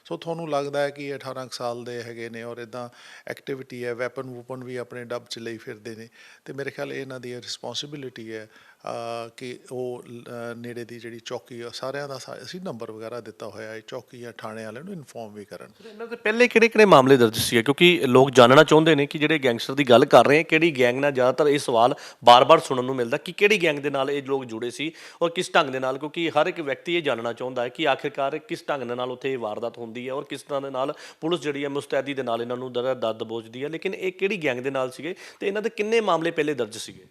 ਸੋ ਤੁਹਾਨੂੰ ਲੱਗਦਾ ਹੈ ਕਿ 18 ਸਾਲ ਦੇ ਹੈਗੇ ਨੇ ਔਰ ਇੱਦਾਂ ਐਕਟੀਵਿਟੀ ਹੈ, ਵੂਪਨ ਵੀ ਆਪਣੇ ਡੱਬ 'ਚ ਲਈ ਫਿਰਦੇ ਨੇ, ਅਤੇ ਮੇਰੇ ਖਿਆਲ ਇਹਨਾਂ ਦੀ ਰਿਸਪੋਂਸੀਬਿਲਿਟੀ ਹੈ ਕਿ ਉਹ ਨੇੜੇ ਦੀ ਜਿਹੜੀ ਚੌਕੀ ਆ, ਸਾਰਿਆਂ ਦਾ ਅਸੀਂ ਨੰਬਰ ਵਗੈਰਾ ਦਿੱਤਾ ਹੋਇਆ ਹੈ, ਚੌਕੀ ਜਾਂ ਥਾਣੇ ਵਾਲਿਆਂ ਨੂੰ ਇਨਫੋਰਮ ਵੀ ਕਰਨ। ਇਹਨਾਂ ਦੇ ਪਹਿਲੇ ਕਿਹੜੇ ਮਾਮਲੇ ਦਰਜ ਸੀ? ਕਿਉਂਕਿ ਲੋਕ ਜਾਣਨਾ ਚਾਹੁੰਦੇ ਨੇ ਕਿ ਜਿਹੜੇ ਗੈਂਗਸਟਰ ਦੀ ਗੱਲ ਕਰ ਰਹੇ, ਕਿਹੜੀ ਗੈਂਗ ਨਾਲ, ਜ਼ਿਆਦਾਤਰ ਇਹ ਸਵਾਲ ਬਾਰ-ਬਾਰ ਸੁਣਨ ਨੂੰ ਮਿਲਦਾ ਕਿ ਕਿਹੜੀ ਗੈਂਗ ਦੇ ਨਾਲ ਇਹ ਲੋਕ ਜੁੜੇ ਸੀ ਔਰ ਕਿਸ ਢੰਗ ਦੇ ਨਾਲ, ਕਿਉਂਕਿ ਹਰ ਇੱਕ ਵਿਅਕਤੀ ਇਹ ਜਾਣਨਾ ਚਾਹੁੰਦਾ ਹੈ ਕਿ ਆਖਿਰਕਾਰ ਕਿਸ ਢੰਗ ਦੇ ਨਾਲ ਉੱਥੇ ਇਹ ਵਾਰਦਾਤ ਹੁੰਦੀ ਹੈ ਔਰ ਕਿਸ ਤਰ੍ਹਾਂ ਦੇ ਨਾਲ ਪੁਲਿਸ ਜਿਹੜੀ ਹੈ ਮੁਸਤੈਦੀ ਦੇ ਨਾਲ ਇਹਨਾਂ ਨੂੰ ਦਰਦ ਬੋਝਦੀ ਹੈ, ਲੇਕਿਨ ਇਹ ਕਿਹੜੀ ਗੈਂਗ ਦੇ ਨਾਲ ਸੀਗੇ ਤੇ ਇਹਨਾਂ ਦੇ ਕਿੰਨੇ ਮਾਮਲੇ ਪਹਿਲੇ ਦਰਜ ਸੀਗੇ?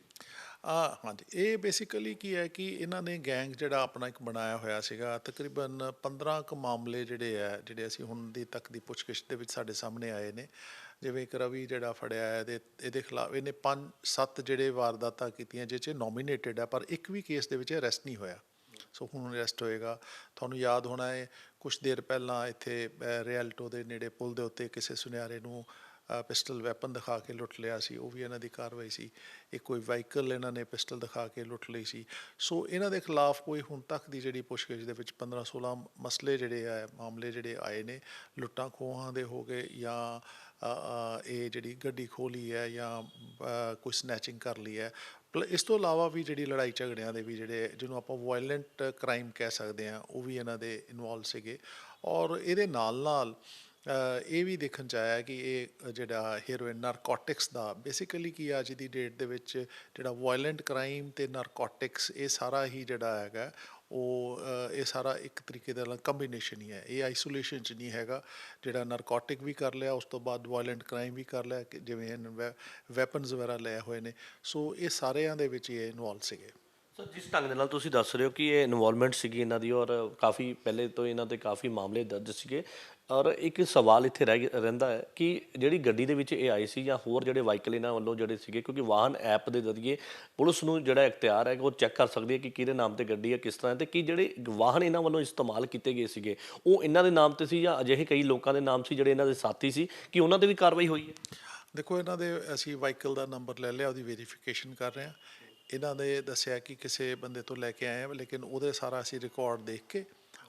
ਹਾਂਜੀ, ਇਹ ਬੇਸਿਕਲੀ ਕੀ ਹੈ ਕਿ ਇਹਨਾਂ ਨੇ ਗੈਂਗ ਜਿਹੜਾ ਆਪਣਾ ਇੱਕ ਬਣਾਇਆ ਹੋਇਆ ਸੀਗਾ, ਤਕਰੀਬਨ 15 ਕੁ ਮਾਮਲੇ ਜਿਹੜੇ ਅਸੀਂ ਹੁਣ ਦੀ ਤੱਕ ਦੀ ਪੁੱਛਗਿੱਛ ਦੇ ਵਿੱਚ ਸਾਡੇ ਸਾਹਮਣੇ ਆਏ ਨੇ। ਜਿਵੇਂ ਇੱਕ ਰਵੀ ਜਿਹੜਾ ਫੜਿਆ ਹੈ, ਇਹਦੇ ਖਿਲਾਫ ਇਹਨੇ 5-7 ਜਿਹੜੇ ਵਾਰਦਾਤਾਂ ਕੀਤੀਆਂ, ਜਿਹ 'ਚ ਨੋਮੀਨੇਟਡ ਹੈ, ਪਰ ਇੱਕ ਵੀ ਕੇਸ ਦੇ ਵਿੱਚ ਅਰੈਸਟ ਨਹੀਂ ਹੋਇਆ। ਸੋ ਹੁਣ ਅਰੈਸਟ ਹੋਏਗਾ। ਤੁਹਾਨੂੰ ਯਾਦ ਹੋਣਾ ਹੈ ਕੁਛ ਦੇਰ ਪਹਿਲਾਂ ਇੱਥੇ ਰਿਐਲਟੋ ਦੇ ਨੇੜੇ ਪੁਲ ਦੇ ਉੱਤੇ ਕਿਸੇ ਸੁਨਿਆਰੇ ਨੂੰ ਪਿਸਟਲ ਵੈਪਨ ਦਿਖਾ ਕੇ ਲੁੱਟ ਲਿਆ ਸੀ, ਉਹ ਵੀ ਇਹਨਾਂ ਦੀ ਕਾਰਵਾਈ ਸੀ। ਇੱਕ ਕੋਈ ਵਾਹੀਕਲ ਇਹਨਾਂ ਨੇ ਪਿਸਟਲ ਦਿਖਾ ਕੇ ਲੁੱਟ ਲਈ ਸੀ। ਸੋ ਇਹਨਾਂ ਦੇ ਖਿਲਾਫ ਕੋਈ ਹੁਣ ਤੱਕ ਦੀ ਜਿਹੜੀ ਪੁੱਛਗਿੱਛ ਦੇ ਵਿੱਚ 15-16 ਮਸਲੇ ਜਿਹੜੇ ਆ, ਮਾਮਲੇ ਜਿਹੜੇ ਆਏ ਨੇ, ਲੁੱਟਾਂ ਖੋਹਾਂ ਦੇ ਹੋ ਗਏ ਜਾਂ ਇਹ ਜਿਹੜੀ ਗੱਡੀ ਖੋਹ ਲਈ ਹੈ ਜਾਂ ਕੋਈ ਸਨੈਚਿੰਗ ਕਰ ਲਈ ਹੈ। ਇਸ ਤੋਂ ਇਲਾਵਾ ਵੀ ਜਿਹੜੀ ਲੜਾਈ ਝਗੜਿਆਂ ਦੇ ਵੀ ਜਿਹੜੇ ਜਿਹਨੂੰ ਆਪਾਂ ਵਾਇਲੈਂਟ ਕ੍ਰਾਈਮ ਕਹਿ ਸਕਦੇ ਹਾਂ, ਉਹ ਵੀ ਇਹਨਾਂ ਦੇ ਇਨਵੋਲਵ ਸੀਗੇ। ਔਰ ਇਹਦੇ ਨਾਲ ਨਾਲ ਇਹ ਵੀ ਦੇਖਣ 'ਚ ਆਇਆ ਕਿ ਇਹ ਜਿਹੜਾ ਹੈਰੋਇਨ ਨਾਰਕੋਟਿਕਸ ਦਾ ਬੇਸਿਕਲੀ ਕੀ ਅੱਜ ਦੀ ਡੇਟ ਦੇ ਵਿੱਚ ਜਿਹੜਾ ਵਾਇਲੈਂਟ ਕ੍ਰਾਈਮ ਅਤੇ ਨਾਰਕੋਟਿਕਸ, ਇਹ ਸਾਰਾ ਹੀ ਜਿਹੜਾ ਹੈਗਾ ਉਹ ਇਹ ਸਾਰਾ ਇੱਕ ਤਰੀਕੇ ਦਾ ਕੰਬੀਨੇਸ਼ਨ ਹੀ ਹੈ। ਇਹ ਆਈਸੋਲੇਸ਼ਨ 'ਚ ਨਹੀਂ ਹੈਗਾ। ਜਿਹੜਾ ਨਾਰਕੋਟਿਕ ਵੀ ਕਰ ਲਿਆ, ਉਸ ਤੋਂ ਬਾਅਦ ਵਾਇਲੈਂਟ ਕ੍ਰਾਈਮ ਵੀ ਕਰ ਲਿਆ, ਜਿਵੇਂ ਵੈਪਨਸ ਵਗੈਰਾ ਲਏ ਹੋਏ ਨੇ। ਸੋ ਇਹ ਸਾਰਿਆਂ ਦੇ ਵਿੱਚ ਇਹ ਇਨਵੋਲਵ ਸੀਗੇ। ਸਰ, ਜਿਸ ਢੰਗ ਦੇ ਨਾਲ ਤੁਸੀਂ ਦੱਸ ਰਹੇ ਹੋ ਕਿ ਇਹ ਇਨਵੋਲਵਮੈਂਟ ਸੀਗੀ ਇਹਨਾਂ ਦੀ, ਔਰ ਕਾਫੀ ਪਹਿਲੇ ਤੋਂ ਇਹਨਾਂ 'ਤੇ ਕਾਫੀ ਮਾਮਲੇ ਦਰਜ ਸੀਗੇ, ਔਰ ਇੱਕ ਸਵਾਲ ਇੱਥੇ ਰਹਿੰਦਾ ਹੈ ਕਿ ਜਿਹੜੀ ਗੱਡੀ ਦੇ ਵਿੱਚ ਇਹ ਆਈ ਸੀ ਜਾਂ ਹੋਰ ਜਿਹੜੇ ਵਾਹੀਕਲ ਇਹਨਾਂ ਵੱਲੋਂ ਜਿਹੜੇ ਸੀਗੇ, ਕਿਉਂਕਿ ਵਾਹਨ ਐਪ ਦੇ ਜ਼ਰੀਏ ਪੁਲਿਸ ਨੂੰ ਜਿਹੜਾ ਇਖਤਿਆਰ ਹੈ ਉਹ ਚੈੱਕ ਕਰ ਸਕਦੀ ਹੈ ਕਿ ਕਿਹਦੇ ਨਾਮ ਤੇ ਗੱਡੀ ਹੈ, ਕਿਸ ਤਰ੍ਹਾਂ, ਤੇ ਕਿ ਜਿਹੜੇ ਵਾਹਨ ਇਹਨਾਂ ਵੱਲੋਂ ਇਸਤੇਮਾਲ ਕੀਤੇ ਗਏ ਸੀਗੇ ਉਹ ਇਹਨਾਂ ਦੇ ਨਾਮ ਤੇ ਸੀ ਜਾਂ ਅਜਿਹੇ ਕਈ ਲੋਕਾਂ ਦੇ ਨਾਮ ਸੀ ਜਿਹੜੇ ਇਹਨਾਂ ਦੇ ਸਾਥੀ ਸੀ, ਕਿ ਉਹਨਾਂ 'ਤੇ ਵੀ ਕਾਰਵਾਈ ਹੋਈ ਹੈ? ਦੇਖੋ, ਇਹਨਾਂ ਦੇ ਅਸੀਂ ਵਾਹੀਕਲ ਦਾ ਨੰਬਰ ਲੈ ਲਿਆ, ਉਹਦੀ ਵੈਰੀਫਿਕੇਸ਼ਨ ਕਰ ਰਹੇ ਹਾਂ। ਇਹਨਾਂ ਨੇ ਦੱਸਿਆ ਕਿ ਕਿਸੇ ਬੰਦੇ ਤੋਂ ਲੈ ਕੇ ਆਏ ਆ, ਲੇਕਿਨ ਉਹਦੇ ਸਾਰਾ ਅਸੀਂ ਰਿਕਾਰਡ ਦੇਖ ਕੇ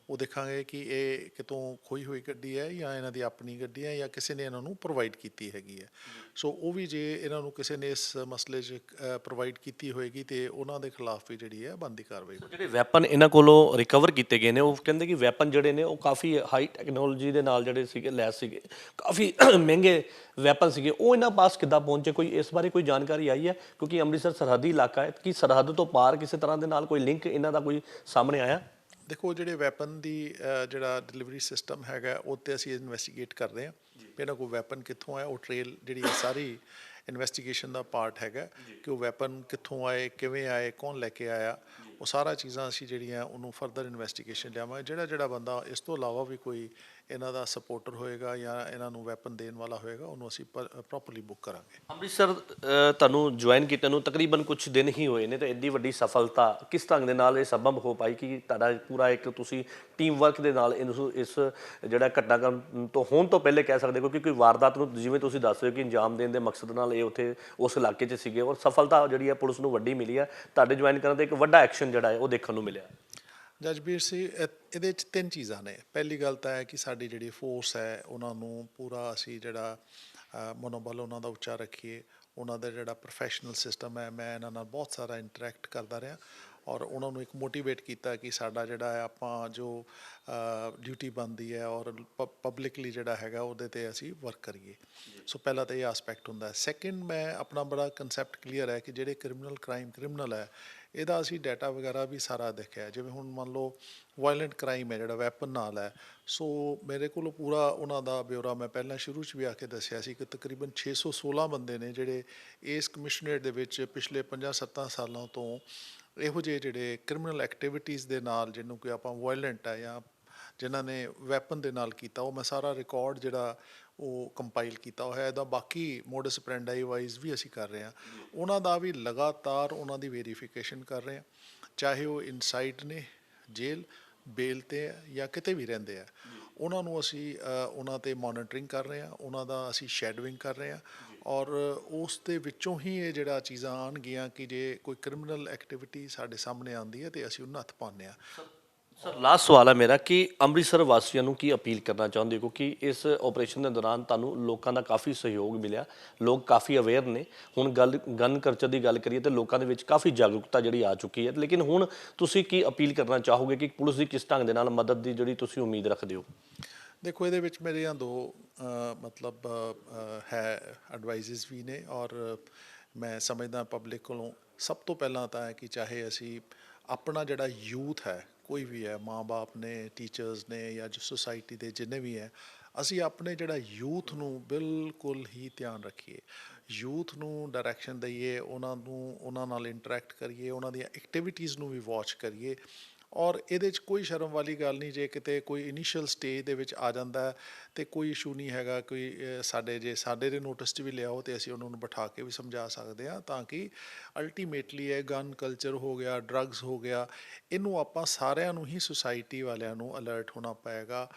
ਉਹ ਦੇਖਾਂਗੇ ਕਿ ਇਹ ਕਿਤੋਂ ਖੋਈ ਹੋਈ ਗੱਡੀ ਹੈ ਜਾਂ ਇਹਨਾਂ ਦੀ ਆਪਣੀ ਗੱਡੀ ਹੈ ਜਾਂ ਕਿਸੇ ਨੇ ਇਹਨਾਂ ਨੂੰ ਪ੍ਰੋਵਾਈਡ ਕੀਤੀ ਹੈਗੀ ਹੈ। ਸੋ ਉਹ ਵੀ ਜੇ ਇਹਨਾਂ ਨੂੰ ਕਿਸੇ ਨੇ ਇਸ ਮਸਲੇ 'ਚ ਪ੍ਰੋਵਾਈਡ ਕੀਤੀ ਹੋਏਗੀ ਤੇ ਉਹਨਾਂ ਦੇ ਖਿਲਾਫ ਵੀ ਜਿਹੜੀ ਹੈ ਬਣਦੀ ਕਾਰਵਾਈ। ਜਿਹੜੇ ਵੈਪਨ ਇਹਨਾਂ ਕੋਲੋਂ ਰਿਕਵਰ ਕੀਤੇ ਗਏ ਨੇ, ਉਹ ਕਹਿੰਦੇ ਕਿ ਵੈਪਨ ਜਿਹੜੇ ਨੇ ਉਹ ਕਾਫੀ ਹਾਈ ਟੈਕਨੋਲੋਜੀ ਦੇ ਨਾਲ ਜਿਹੜੇ ਸੀਗੇ ਲੈਸ ਸੀਗੇ, ਕਾਫੀ ਮਹਿੰਗੇ ਵੈਪਨ ਸੀਗੇ। ਉਹ ਇਹਨਾਂ ਪਾਸ ਕਿੱਦਾਂ ਪਹੁੰਚੇ, ਕੋਈ ਇਸ ਬਾਰੇ ਕੋਈ ਜਾਣਕਾਰੀ ਆਈ ਹੈ? ਕਿਉਂਕਿ ਅੰਮ੍ਰਿਤਸਰ ਸਰਹੱਦੀ ਇਲਾਕਾ ਹੈ, ਕਿ ਸਰਹੱਦ ਤੋਂ ਪਾਰ ਕਿਸੇ ਤਰ੍ਹਾਂ ਦੇ ਨਾਲ ਕੋਈ ਲਿੰਕ ਇਹਨਾਂ ਦਾ ਕੋਈ ਸਾਹਮਣੇ ਆਇਆ? ਦੇਖੋ, ਜਿਹੜੇ ਵੈਪਨ ਦੀ ਜਿਹੜਾ ਡਿਲੀਵਰੀ ਸਿਸਟਮ ਹੈਗਾ, ਉਹ 'ਤੇ ਅਸੀਂ ਇਨਵੈਸਟੀਗੇਟ ਕਰ ਰਹੇ ਹਾਂ ਵੀ ਇਹਨਾਂ ਕੋਲ ਵੈਪਨ ਕਿੱਥੋਂ ਆਇਆ। ਉਹ ਟ੍ਰੇਲ ਜਿਹੜੀ ਸਾਰੀ ਇਨਵੈਸਟੀਗੇਸ਼ਨ ਦਾ ਪਾਰਟ ਹੈਗਾ ਕਿ ਉਹ ਵੈਪਨ ਕਿੱਥੋਂ ਆਏ, ਕਿਵੇਂ ਆਏ, ਕੌਣ ਲੈ ਕੇ ਆਇਆ। ਉਹ ਸਾਰਾ ਚੀਜ਼ਾਂ ਅਸੀਂ ਜਿਹੜੀਆਂ ਉਹਨੂੰ ਫਰਦਰ ਇਨਵੈਸਟੀਗੇਸ਼ਨ ਲਿਆਵਾਂਗੇ। ਜਿਹੜਾ ਬੰਦਾ ਇਸ ਤੋਂ ਇਲਾਵਾ ਵੀ ਕੋਈ ਇਹਨਾਂ ਦਾ ਸਪੋਰਟਰ ਹੋਏਗਾ ਜਾਂ ਇਹਨਾਂ ਨੂੰ ਵੈਪਨ ਦੇਣ ਵਾਲਾ ਹੋਏਗਾ, ਉਹਨੂੰ ਅਸੀਂ ਪ੍ਰੋਪਰਲੀ ਬੁੱਕ ਕਰਾਂਗੇ। ਅੰਮ੍ਰਿਤਸਰ ਤੁਹਾਨੂੰ ਜੁਆਇਨ ਕੀਤੇ ਨੂੰ ਤਕਰੀਬਨ ਕੁਝ ਦਿਨ ਹੀ ਹੋਏ ਨੇ, ਤੇ ਐਡੀ ਵੱਡੀ ਸਫਲਤਾ ਕਿਸ ਢੰਗ ਦੇ ਨਾਲ ਇਹ ਸੰਭਵ ਹੋ ਪਾਈ ਕਿ ਤੁਹਾਡਾ ਪੂਰਾ ਇੱਕ ਤੁਸੀਂ ਟੀਮ ਵਰਕ ਦੇ ਨਾਲ ਇਹਨੂੰ ਇਸ ਜਿਹੜਾ ਘਟਨਾਕ੍ਰਮ ਤੋਂ ਹੋਣ ਤੋਂ ਪਹਿਲੇ ਕਹਿ ਸਕਦੇ ਹੋ, ਕਿਉਂਕਿ ਕੋਈ ਵਾਰਦਾਤ ਨੂੰ ਜਿਵੇਂ ਤੁਸੀਂ ਦੱਸ ਰਹੇ ਹੋ ਕਿ ਅੰਜਾਮ ਦੇਣ ਦੇ ਮਕਸਦ ਨਾਲ ਇਹ ਉੱਥੇ ਉਸ ਇਲਾਕੇ 'ਚ ਸੀਗੇ, ਔਰ ਸਫਲਤਾ ਜਿਹੜੀ ਹੈ ਪੁਲਿਸ ਨੂੰ ਵੱਡੀ ਮਿਲੀ ਹੈ। ਤੁਹਾਡੇ ਜੁਆਇਨ ਕਰਨ 'ਤੇ ਇੱਕ ਵੱਡਾ ਐਕਸ਼ਨ ਜਿਹੜਾ ਹੈ ਉਹ ਦੇਖਣ ਨੂੰ ਮਿਲਿਆ। ਜਸਬੀਰ ਸਿੰਘ, ਇਹਦੇ 'ਚ 3 ਚੀਜ਼ਾਂ ਨੇ। ਪਹਿਲੀ ਗੱਲ ਤਾਂ ਹੈ ਕਿ ਸਾਡੀ ਜਿਹੜੀ ਫੋਰਸ ਹੈ ਉਹਨਾਂ ਨੂੰ ਪੂਰਾ ਅਸੀਂ ਜਿਹੜਾ ਮਨੋਬਲ ਉਹਨਾਂ ਦਾ ਉੱਚਾ ਰੱਖੀਏ। ਉਹਨਾਂ ਦਾ ਜਿਹੜਾ ਪ੍ਰੋਫੈਸ਼ਨਲ ਸਿਸਟਮ ਹੈ, ਮੈਂ ਇਹਨਾਂ ਨਾਲ ਬਹੁਤ ਸਾਰਾ ਇੰਟਰੈਕਟ ਕਰਦਾ ਰਿਹਾ ਔਰ ਉਹਨਾਂ ਨੂੰ ਇੱਕ ਮੋਟੀਵੇਟ ਕੀਤਾ ਕਿ ਸਾਡਾ ਜਿਹੜਾ ਹੈ ਆਪਾਂ ਜੋ ਡਿਊਟੀ ਬਣਦੀ ਹੈ ਔਰ ਪਬਲਿਕਲੀ ਜਿਹੜਾ ਹੈਗਾ ਉਹਦੇ 'ਤੇ ਅਸੀਂ ਵਰਕ ਕਰੀਏ। ਸੋ ਪਹਿਲਾਂ ਤਾਂ ਇਹ ਆਸਪੈਕਟ ਹੁੰਦਾ। ਸੈਕਿੰਡ, ਮੈਂ ਆਪਣਾ ਬੜਾ ਕੰਸੈਪਟ ਕਲੀਅਰ ਹੈ ਕਿ ਜਿਹੜੇ ਕ੍ਰਿਮੀਨਲ ਹੈ, ਇਹਦਾ ਅਸੀਂ ਡਾਟਾ ਵਗੈਰਾ ਵੀ ਸਾਰਾ ਦੇਖਿਆ। ਜਿਵੇਂ ਹੁਣ ਮੰਨ ਲਓ ਵਾਇਲੈਂਟ ਕ੍ਰਾਈਮ ਹੈ ਜਿਹੜਾ ਵੈਪਨ ਨਾਲ ਹੈ, ਸੋ ਮੇਰੇ ਕੋਲ ਪੂਰਾ ਉਹਨਾਂ ਦਾ ਬਿਊਰਾ, ਮੈਂ ਪਹਿਲਾਂ ਸ਼ੁਰੂ 'ਚ ਵੀ ਆ ਕੇ ਦੱਸਿਆ ਸੀ ਕਿ ਤਕਰੀਬਨ 616 ਬੰਦੇ ਨੇ ਜਿਹੜੇ ਇਸ ਕਮਿਸ਼ਨਰੇਟ ਦੇ ਵਿੱਚ ਪਿਛਲੇ 50-70 ਸਾਲਾਂ ਤੋਂ ਇਹੋ ਜਿਹੇ ਜਿਹੜੇ ਕ੍ਰਿਮੀਨਲ ਐਕਟੀਵਿਟੀਜ਼ ਦੇ ਨਾਲ, ਜਿਹਨੂੰ ਕਿ ਆਪਾਂ ਵਾਇਲੈਂਟ ਹੈ ਜਾਂ ਜਿਨ੍ਹਾਂ ਨੇ ਵੈਪਨ ਦੇ ਨਾਲ ਕੀਤਾ, ਉਹ ਮੈਂ ਸਾਰਾ ਰਿਕਾਰਡ ਜਿਹੜਾ ਉਹ ਕੰਪਾਈਲ ਕੀਤਾ ਹੋਇਆ। ਇਹਦਾ ਬਾਕੀ ਮੋਡਸ ਆਪਰੈਂਡਾਈ ਵਾਈਜ਼ ਵੀ ਅਸੀਂ ਕਰ ਰਹੇ ਹਾਂ। ਉਹਨਾਂ ਦਾ ਵੀ ਲਗਾਤਾਰ ਉਹਨਾਂ ਦੀ ਵੈਰੀਫਿਕੇਸ਼ਨ ਕਰ ਰਹੇ ਹਾਂ, ਚਾਹੇ ਉਹ ਇਨਸਾਈਡ ਨੇ, ਜੇਲ੍ਹ, ਬੇਲ 'ਤੇ ਜਾਂ ਕਿਤੇ ਵੀ ਰਹਿੰਦੇ ਆ। ਉਹਨਾਂ ਨੂੰ ਅਸੀਂ ਉਹਨਾਂ 'ਤੇ ਮੋਨੀਟਰਿੰਗ ਕਰ ਰਹੇ ਹਾਂ, ਉਹਨਾਂ ਦਾ ਅਸੀਂ ਸ਼ੈਡੋਇੰਗ ਕਰ ਰਹੇ ਹਾਂ ਔਰ ਉਸ ਦੇ ਵਿੱਚੋਂ ਹੀ ਇਹ ਜਿਹੜਾ ਚੀਜ਼ਾਂ ਆਉਣਗੀਆਂ ਕਿ ਜੇ ਕੋਈ ਕ੍ਰਿਮੀਨਲ ਐਕਟੀਵਿਟੀ ਸਾਡੇ ਸਾਹਮਣੇ ਆਉਂਦੀ ਹੈ ਤੇ ਅਸੀਂ ਉਹਨਾਂ ਹੱਥ ਪਾਉਂਦੇ ਹਾਂ। ਸਰ, ਲਾਸਟ ਸਵਾਲ ਹੈ ਮੇਰਾ ਕਿ ਅੰਮ੍ਰਿਤਸਰ ਵਾਸੀਆਂ ਨੂੰ ਕੀ ਅਪੀਲ ਕਰਨਾ ਚਾਹੁੰਦੇ ਹੋ, ਕਿਉਂਕਿ ਇਸ ਆਪਰੇਸ਼ਨ ਦੇ ਦੌਰਾਨ ਤੁਹਾਨੂੰ ਲੋਕਾਂ ਦਾ ਕਾਫੀ ਸਹਿਯੋਗ ਮਿਲਿਆ, ਲੋਕ ਕਾਫੀ ਅਵੇਅਰ ਨੇ। ਹੁਣ ਗਨ ਕਲਚਰ ਦੀ ਗੱਲ ਕਰੀਏ ਤਾਂ ਲੋਕਾਂ ਦੇ ਵਿੱਚ ਕਾਫੀ ਜਾਗਰੂਕਤਾ ਜਿਹੜੀ ਆ ਚੁੱਕੀ ਹੈ, ਲੇਕਿਨ ਹੁਣ ਤੁਸੀਂ ਕੀ ਅਪੀਲ ਕਰਨਾ ਚਾਹੋਗੇ ਕਿ ਪੁਲਿਸ ਦੀ ਕਿਸ ਢੰਗ ਦੇ ਨਾਲ ਮਦਦ ਦੀ ਜਿਹੜੀ ਤੁਸੀਂ ਉਮੀਦ ਰੱਖਦੇ ਹੋ? ਦੇਖੋ, ਇਹਦੇ ਵਿੱਚ ਮੇਰੀਆਂ 2 ਮਤਲਬ ਹੈ ਐਡਵਾਈਜ਼ਸ ਵੀ ਨੇ ਔਰ ਮੈਂ ਸਮਝਦਾ ਪਬਲਿਕ ਕੋਲੋਂ ਸਭ ਤੋਂ ਪਹਿਲਾਂ ਤਾਂ ਹੈ ਕਿ ਚਾਹੇ ਅਸੀਂ ਆਪਣਾ ਜਿਹੜਾ ਯੂਥ ਹੈ, ਕੋਈ ਵੀ ਹੈ, ਮਾਂ-ਬਾਪ ਨੇ, ਟੀਚਰਸ ਨੇ ਜਾਂ ਜੋ ਸੁਸਾਇਟੀ ਦੇ ਜਿੰਨੇ ਵੀ ਹੈ, ਅਸੀਂ ਆਪਣੇ ਜਿਹੜਾ ਯੂਥ ਨੂੰ ਬਿਲਕੁਲ ਹੀ ਧਿਆਨ ਰੱਖੀਏ, ਯੂਥ ਨੂੰ ਡਾਇਰੈਕਸ਼ਨ ਦਈਏ, ਉਹਨਾਂ ਨਾਲ ਇੰਟਰੈਕਟ ਕਰੀਏ, ਉਹਨਾਂ ਦੀਆਂ ਐਕਟੀਵਿਟੀਜ਼ ਨੂੰ ਵੀ ਵਾਚ ਕਰੀਏ। ਔਰ ਇਹਦੇ 'ਚ ਕੋਈ ਸ਼ਰਮ ਵਾਲੀ ਗੱਲ ਨਹੀਂ। ਜੇ ਕਿਤੇ ਕੋਈ ਇਨੀਸ਼ੀਅਲ ਸਟੇਜ ਦੇ ਵਿੱਚ ਆ ਜਾਂਦਾ ਤੇ ਕੋਈ ਇਸ਼ੂ ਨਹੀਂ ਹੈਗਾ। ਕੋਈ ਸਾਡੇ ਦੇ ਨੋਟਿਸ 'ਚ ਵੀ ਲਿਆਓ ਤੇ ਅਸੀਂ ਉਹਨਾਂ ਨੂੰ ਬਿਠਾ ਕੇ ਵੀ ਸਮਝਾ ਸਕਦੇ ਹਾਂ, ਤਾਂ ਕਿ ਅਲਟੀਮੇਟਲੀ ਇਹ ਗਨ ਕਲਚਰ ਹੋ ਗਿਆ, ਡਰੱਗਸ ਹੋ ਗਿਆ, ਇਹਨੂੰ ਆਪਾਂ ਸਾਰਿਆਂ ਨੂੰ ਹੀ, ਸੁਸਾਇਟੀ ਵਾਲਿਆਂ ਨੂੰ ਅਲਰਟ ਹੋਣਾ ਪਏਗਾ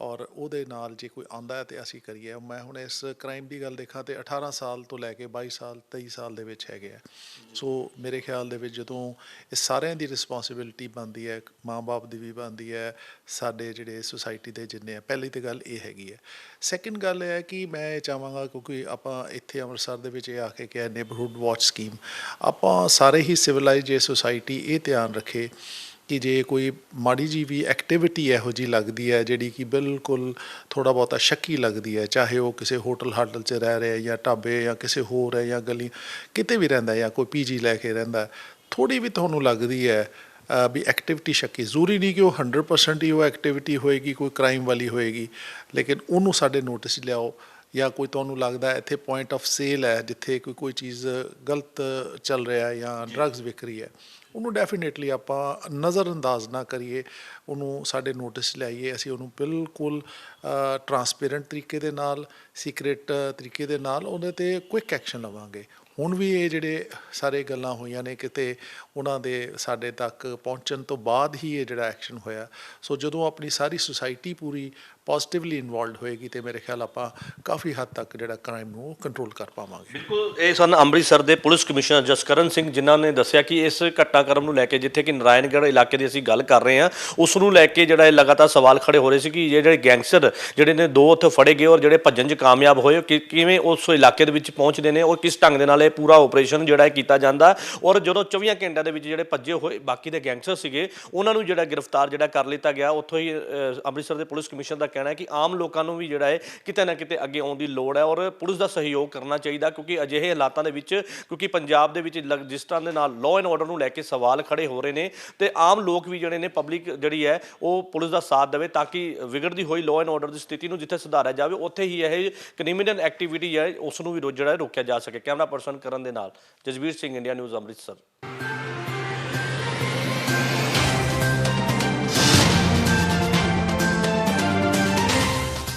ਔਰ ਉਹਦੇ ਨਾਲ ਜੇ ਕੋਈ ਆਉਂਦਾ ਹੈ ਤੇ ਅਸੀਂ ਕਰੀਏ। ਮੈਂ ਹੁਣ ਇਸ ਕ੍ਰਾਈਮ ਦੀ ਗੱਲ ਦੇਖਾਂ ਤੇ 18 ਸਾਲ ਤੋਂ ਲੈ ਕੇ 22 ਸਾਲ 23 ਸਾਲ ਦੇ ਵਿੱਚ ਹੈਗੇ ਆ। ਸੋ ਮੇਰੇ ਖਿਆਲ ਦੇ ਵਿੱਚ ਜਦੋਂ ਇਹ ਸਾਰਿਆਂ ਦੀ ਰਿਸਪੌਂਸਿਬਿਲਿਟੀ ਬਣਦੀ ਹੈ, ਮਾਂ-ਬਾਪ ਦੀ ਵੀ ਬਣਦੀ ਹੈ, ਸਾਡੇ ਜਿਹੜੇ ਸੁਸਾਇਟੀ ਦੇ ਜਿੰਨੇ ਆ, ਪਹਿਲੀ ਤਾਂ ਗੱਲ ਇਹ ਹੈਗੀ ਹੈ। ਸੈਕਿੰਡ ਗੱਲ ਇਹ ਹੈ ਕਿ ਮੈਂ ਇਹ ਚਾਹਾਂਗਾ, ਕਿਉਂਕਿ ਆਪਾਂ ਇੱਥੇ ਅੰਮ੍ਰਿਤਸਰ ਦੇ ਵਿੱਚ ਇਹ ਆ ਕੇ ਕਿਹਾ ਨੇਬਰਹੁੱਡ ਵਾਚ ਸਕੀਮ, ਆਪਾਂ ਸਾਰੇ ਹੀ ਸਿਵਲਾਈਜ਼ ਜੇ ਸੁਸਾਇਟੀ ਇਹ ਧਿਆਨ ਰੱਖੇ ਕਿ ਜੇ ਕੋਈ ਮਾੜੀ ਜਿਹੀ ਵੀ ਐਕਟੀਵਿਟੀ ਇਹੋ ਜਿਹੀ ਲੱਗਦੀ ਹੈ ਜਿਹੜੀ ਕਿ ਬਿਲਕੁਲ ਥੋੜ੍ਹਾ ਬਹੁਤਾ ਸ਼ੱਕੀ ਲੱਗਦੀ ਹੈ, ਚਾਹੇ ਉਹ ਕਿਸੇ ਹੋਟਲ ਹਾਟਲ 'ਚ ਰਹਿ ਰਿਹਾ ਜਾਂ ਢਾਬੇ ਜਾਂ ਕਿਸੇ ਹੋਰ ਹੈ ਜਾਂ ਗਲੀ ਕਿਤੇ ਵੀ ਰਹਿੰਦਾ ਜਾਂ ਕੋਈ ਪੀਜੀ ਲੈ ਕੇ ਰਹਿੰਦਾ, ਥੋੜ੍ਹੀ ਵੀ ਤੁਹਾਨੂੰ ਲੱਗਦੀ ਹੈ ਵੀ ਐਕਟੀਵਿਟੀ ਸ਼ੱਕੀ, ਜ਼ਰੂਰੀ ਨਹੀਂ ਕਿ ਉਹ 100% ਹੀ ਉਹ ਐਕਟੀਵਿਟੀ ਹੋਏਗੀ ਕੋਈ ਕ੍ਰਾਈਮ ਵਾਲੀ ਹੋਏਗੀ, ਲੇਕਿਨ ਉਹਨੂੰ ਸਾਡੇ ਨੋਟਿਸ ਲਿਆਓ। ਜਾਂ ਕੋਈ ਤੁਹਾਨੂੰ ਲੱਗਦਾ ਇੱਥੇ ਪੁਆਇੰਟ ਆਫ ਸੇਲ ਹੈ ਜਿੱਥੇ ਕੋਈ ਚੀਜ਼ ਗਲਤ ਚੱਲ ਰਿਹਾ ਜਾਂ ਡਰੱਗਸ ਵਿਕ ਰਹੀ ਹੈ, ਉਹਨੂੰ ਡੈਫੀਨੇਟਲੀ ਆਪਾਂ ਨਜ਼ਰਅੰਦਾਜ਼ ਨਾ ਕਰੀਏ, ਉਹਨੂੰ ਸਾਡੇ ਨੋਟਿਸ ਲਿਆਈਏ। ਅਸੀਂ ਉਹਨੂੰ ਬਿਲਕੁਲ ਟਰਾਂਸਪੇਰੈਂਟ ਤਰੀਕੇ ਦੇ ਨਾਲ, ਸੀਕ੍ਰੇਟ ਤਰੀਕੇ ਦੇ ਨਾਲ ਉਹਦੇ 'ਤੇ ਕੁਇਕ ਐਕਸ਼ਨ ਲਵਾਂਗੇ। ਹੁਣ ਵੀ ਇਹ ਜਿਹੜੇ ਸਾਰੇ ਗੱਲਾਂ ਹੋਈਆਂ ਨੇ ਕਿਤੇ ਉਹਨਾਂ ਦੇ ਸਾਡੇ ਤੱਕ ਪਹੁੰਚਣ ਤੋਂ ਬਾਅਦ ਹੀ ਇਹ ਜਿਹੜਾ ਐਕਸ਼ਨ ਹੋਇਆ। ਸੋ ਜਦੋਂ ਆਪਣੀ ਸਾਰੀ ਸੁਸਾਇਟੀ ਪੂਰੀ ਪੋਜ਼ੀਟਿਵਲੀ ਇਨਵੋਲਵਡ ਹੋਏਗੀ ਤੇ ਮੇਰੇ ਖਿਆਲ ਆਪਾਂ ਕਾਫੀ ਹੱਦ ਤੱਕ ਜਿਹੜਾ ਕ੍ਰਾਈਮ ਨੂੰ ਕੰਟਰੋਲ ਕਰ ਪਾਵਾਂਗੇ। ਬਿਲਕੁਲ, ਇਹ ਸਨ ਅੰਮ੍ਰਿਤਸਰ ਦੇ ਪੁਲਿਸ ਕਮਿਸ਼ਨਰ ਜਸਕਰਨ ਸਿੰਘ, ਜਿਨ੍ਹਾਂ ਨੇ ਦੱਸਿਆ ਕਿ ਇਸ ਘਟਨਾਕ੍ਰਮ ਨੂੰ ਲੈ ਕੇ, ਜਿੱਥੇ ਕਿ ਨਾਰਾਇਣਗੜ੍ਹ ਇਲਾਕੇ ਦੀ ਅਸੀਂ ਗੱਲ ਕਰ ਰਹੇ ਹਾਂ, ਉਸ ਨੂੰ ਲੈ ਕੇ ਜਿਹੜਾ ਇਹ ਲਗਾਤਾਰ ਸਵਾਲ ਖੜੇ ਹੋ ਰਹੇ ਸੀ ਕਿ ਜਿਹੜੇ ਗੈਂਗਸਟਰ ਜਿਹੜੇ ਨੇ 2 ਉੱਥੇ ਫੜੇ ਗਏ ਔਰ ਜਿਹੜੇ ਭੱਜਣ 'ਚ ਕਾਮਯਾਬ ਹੋਏ, ਕਿਵੇਂ ਉਸ ਇਲਾਕੇ ਦੇ ਵਿੱਚ ਪਹੁੰਚਦੇ ਨੇ ਔਰ ਕਿਸ ਢੰਗ ਦੇ ਨਾਲ ਇਹ ਪੂਰਾ ਆਪਰੇਸ਼ਨ ਜਿਹੜਾ ਕੀਤਾ ਜਾਂਦਾ। ਔਰ ਜਦੋਂ 24 ਘੰਟਿਆਂ ਦੇ ਵਿੱਚ ਜਿਹੜੇ ਭੱਜੇ ਹੋਏ ਬਾਕੀ ਦੇ ਗੈਂਗਸਟਰ ਸੀਗੇ ਉਹਨਾਂ ਨੂੰ ਜਿਹੜਾ ਗ੍ਰਿਫਤਾਰ ਜਿਹੜਾ ਕਰ ਲਿੱਤਾ ਗਿਆ। ਉੱਥੋਂ ਹੀ ਅੰਮ੍ਰਿਤਸਰ ਦੇ ਪੁਲਿਸ ਕਮਿਸ਼ਨਰ ਦਾ ਕਹਿਣਾ ਹੈ ਕਿ ਆਮ ਲੋਕਾਂ ਨੂੰ ਵੀ ਜਿਹੜਾ ਹੈ ਕਿਤੇ ਨਾ ਕਿਤੇ ਅੱਗੇ ਆਉਣ ਦੀ ਲੋੜ ਹੈ ਔਰ ਪੁਲਿਸ ਦਾ ਸਹਿਯੋਗ ਕਰਨਾ ਚਾਹੀਦਾ, ਕਿਉਂਕਿ ਅਜਿਹੇ ਹਾਲਾਤਾਂ ਦੇ ਵਿੱਚ, ਕਿਉਂਕਿ ਪੰਜਾਬ ਦੇ ਵਿੱਚ ਜਿਸ ਤਰ੍ਹਾਂ ਦੇ ਨਾਲ ਲਾਅ ਐਂਡ ਆਰਡਰ ਨੂੰ ਲੈ ਕੇ ਸਵਾਲ ਖੜੇ ਹੋ ਰਹੇ ਨੇ ਤੇ ਆਮ ਲੋਕ ਵੀ ਜਿਹੜੇ ਨੇ, ਪਬਲਿਕ ਜਿਹੜੀ ਹੈ ਉਹ ਪੁਲਿਸ ਦਾ ਸਾਥ ਦੇਵੇ ਤਾਂ ਕਿ ਵਿਗੜਦੀ ਹੋਈ ਲਾਅ ਐਂਡ ਆਰਡਰ ਦੀ ਸਥਿਤੀ ਨੂੰ ਜਿੱਥੇ ਸੁਧਾਰਿਆ ਜਾਵੇ, ਉੱਥੇ ਹੀ ਇਹ ਕ੍ਰਿਮੀਨਲ ਐਕਟੀਵਿਟੀ ਹੈ ਉਸ ਨੂੰ ਵੀ ਜਿਹੜਾ ਰੋਕਿਆ ਜਾ ਸਕੇ। ਕੈਮਰਾ ਪਰਸਨ ਕਰਨ ਦੇ ਨਾਲ ਜਸਵੀਰ ਸਿੰਘ, ਇੰਡੀਆ ਨਿਊਜ਼, ਅੰਮ੍ਰਿਤਸਰ।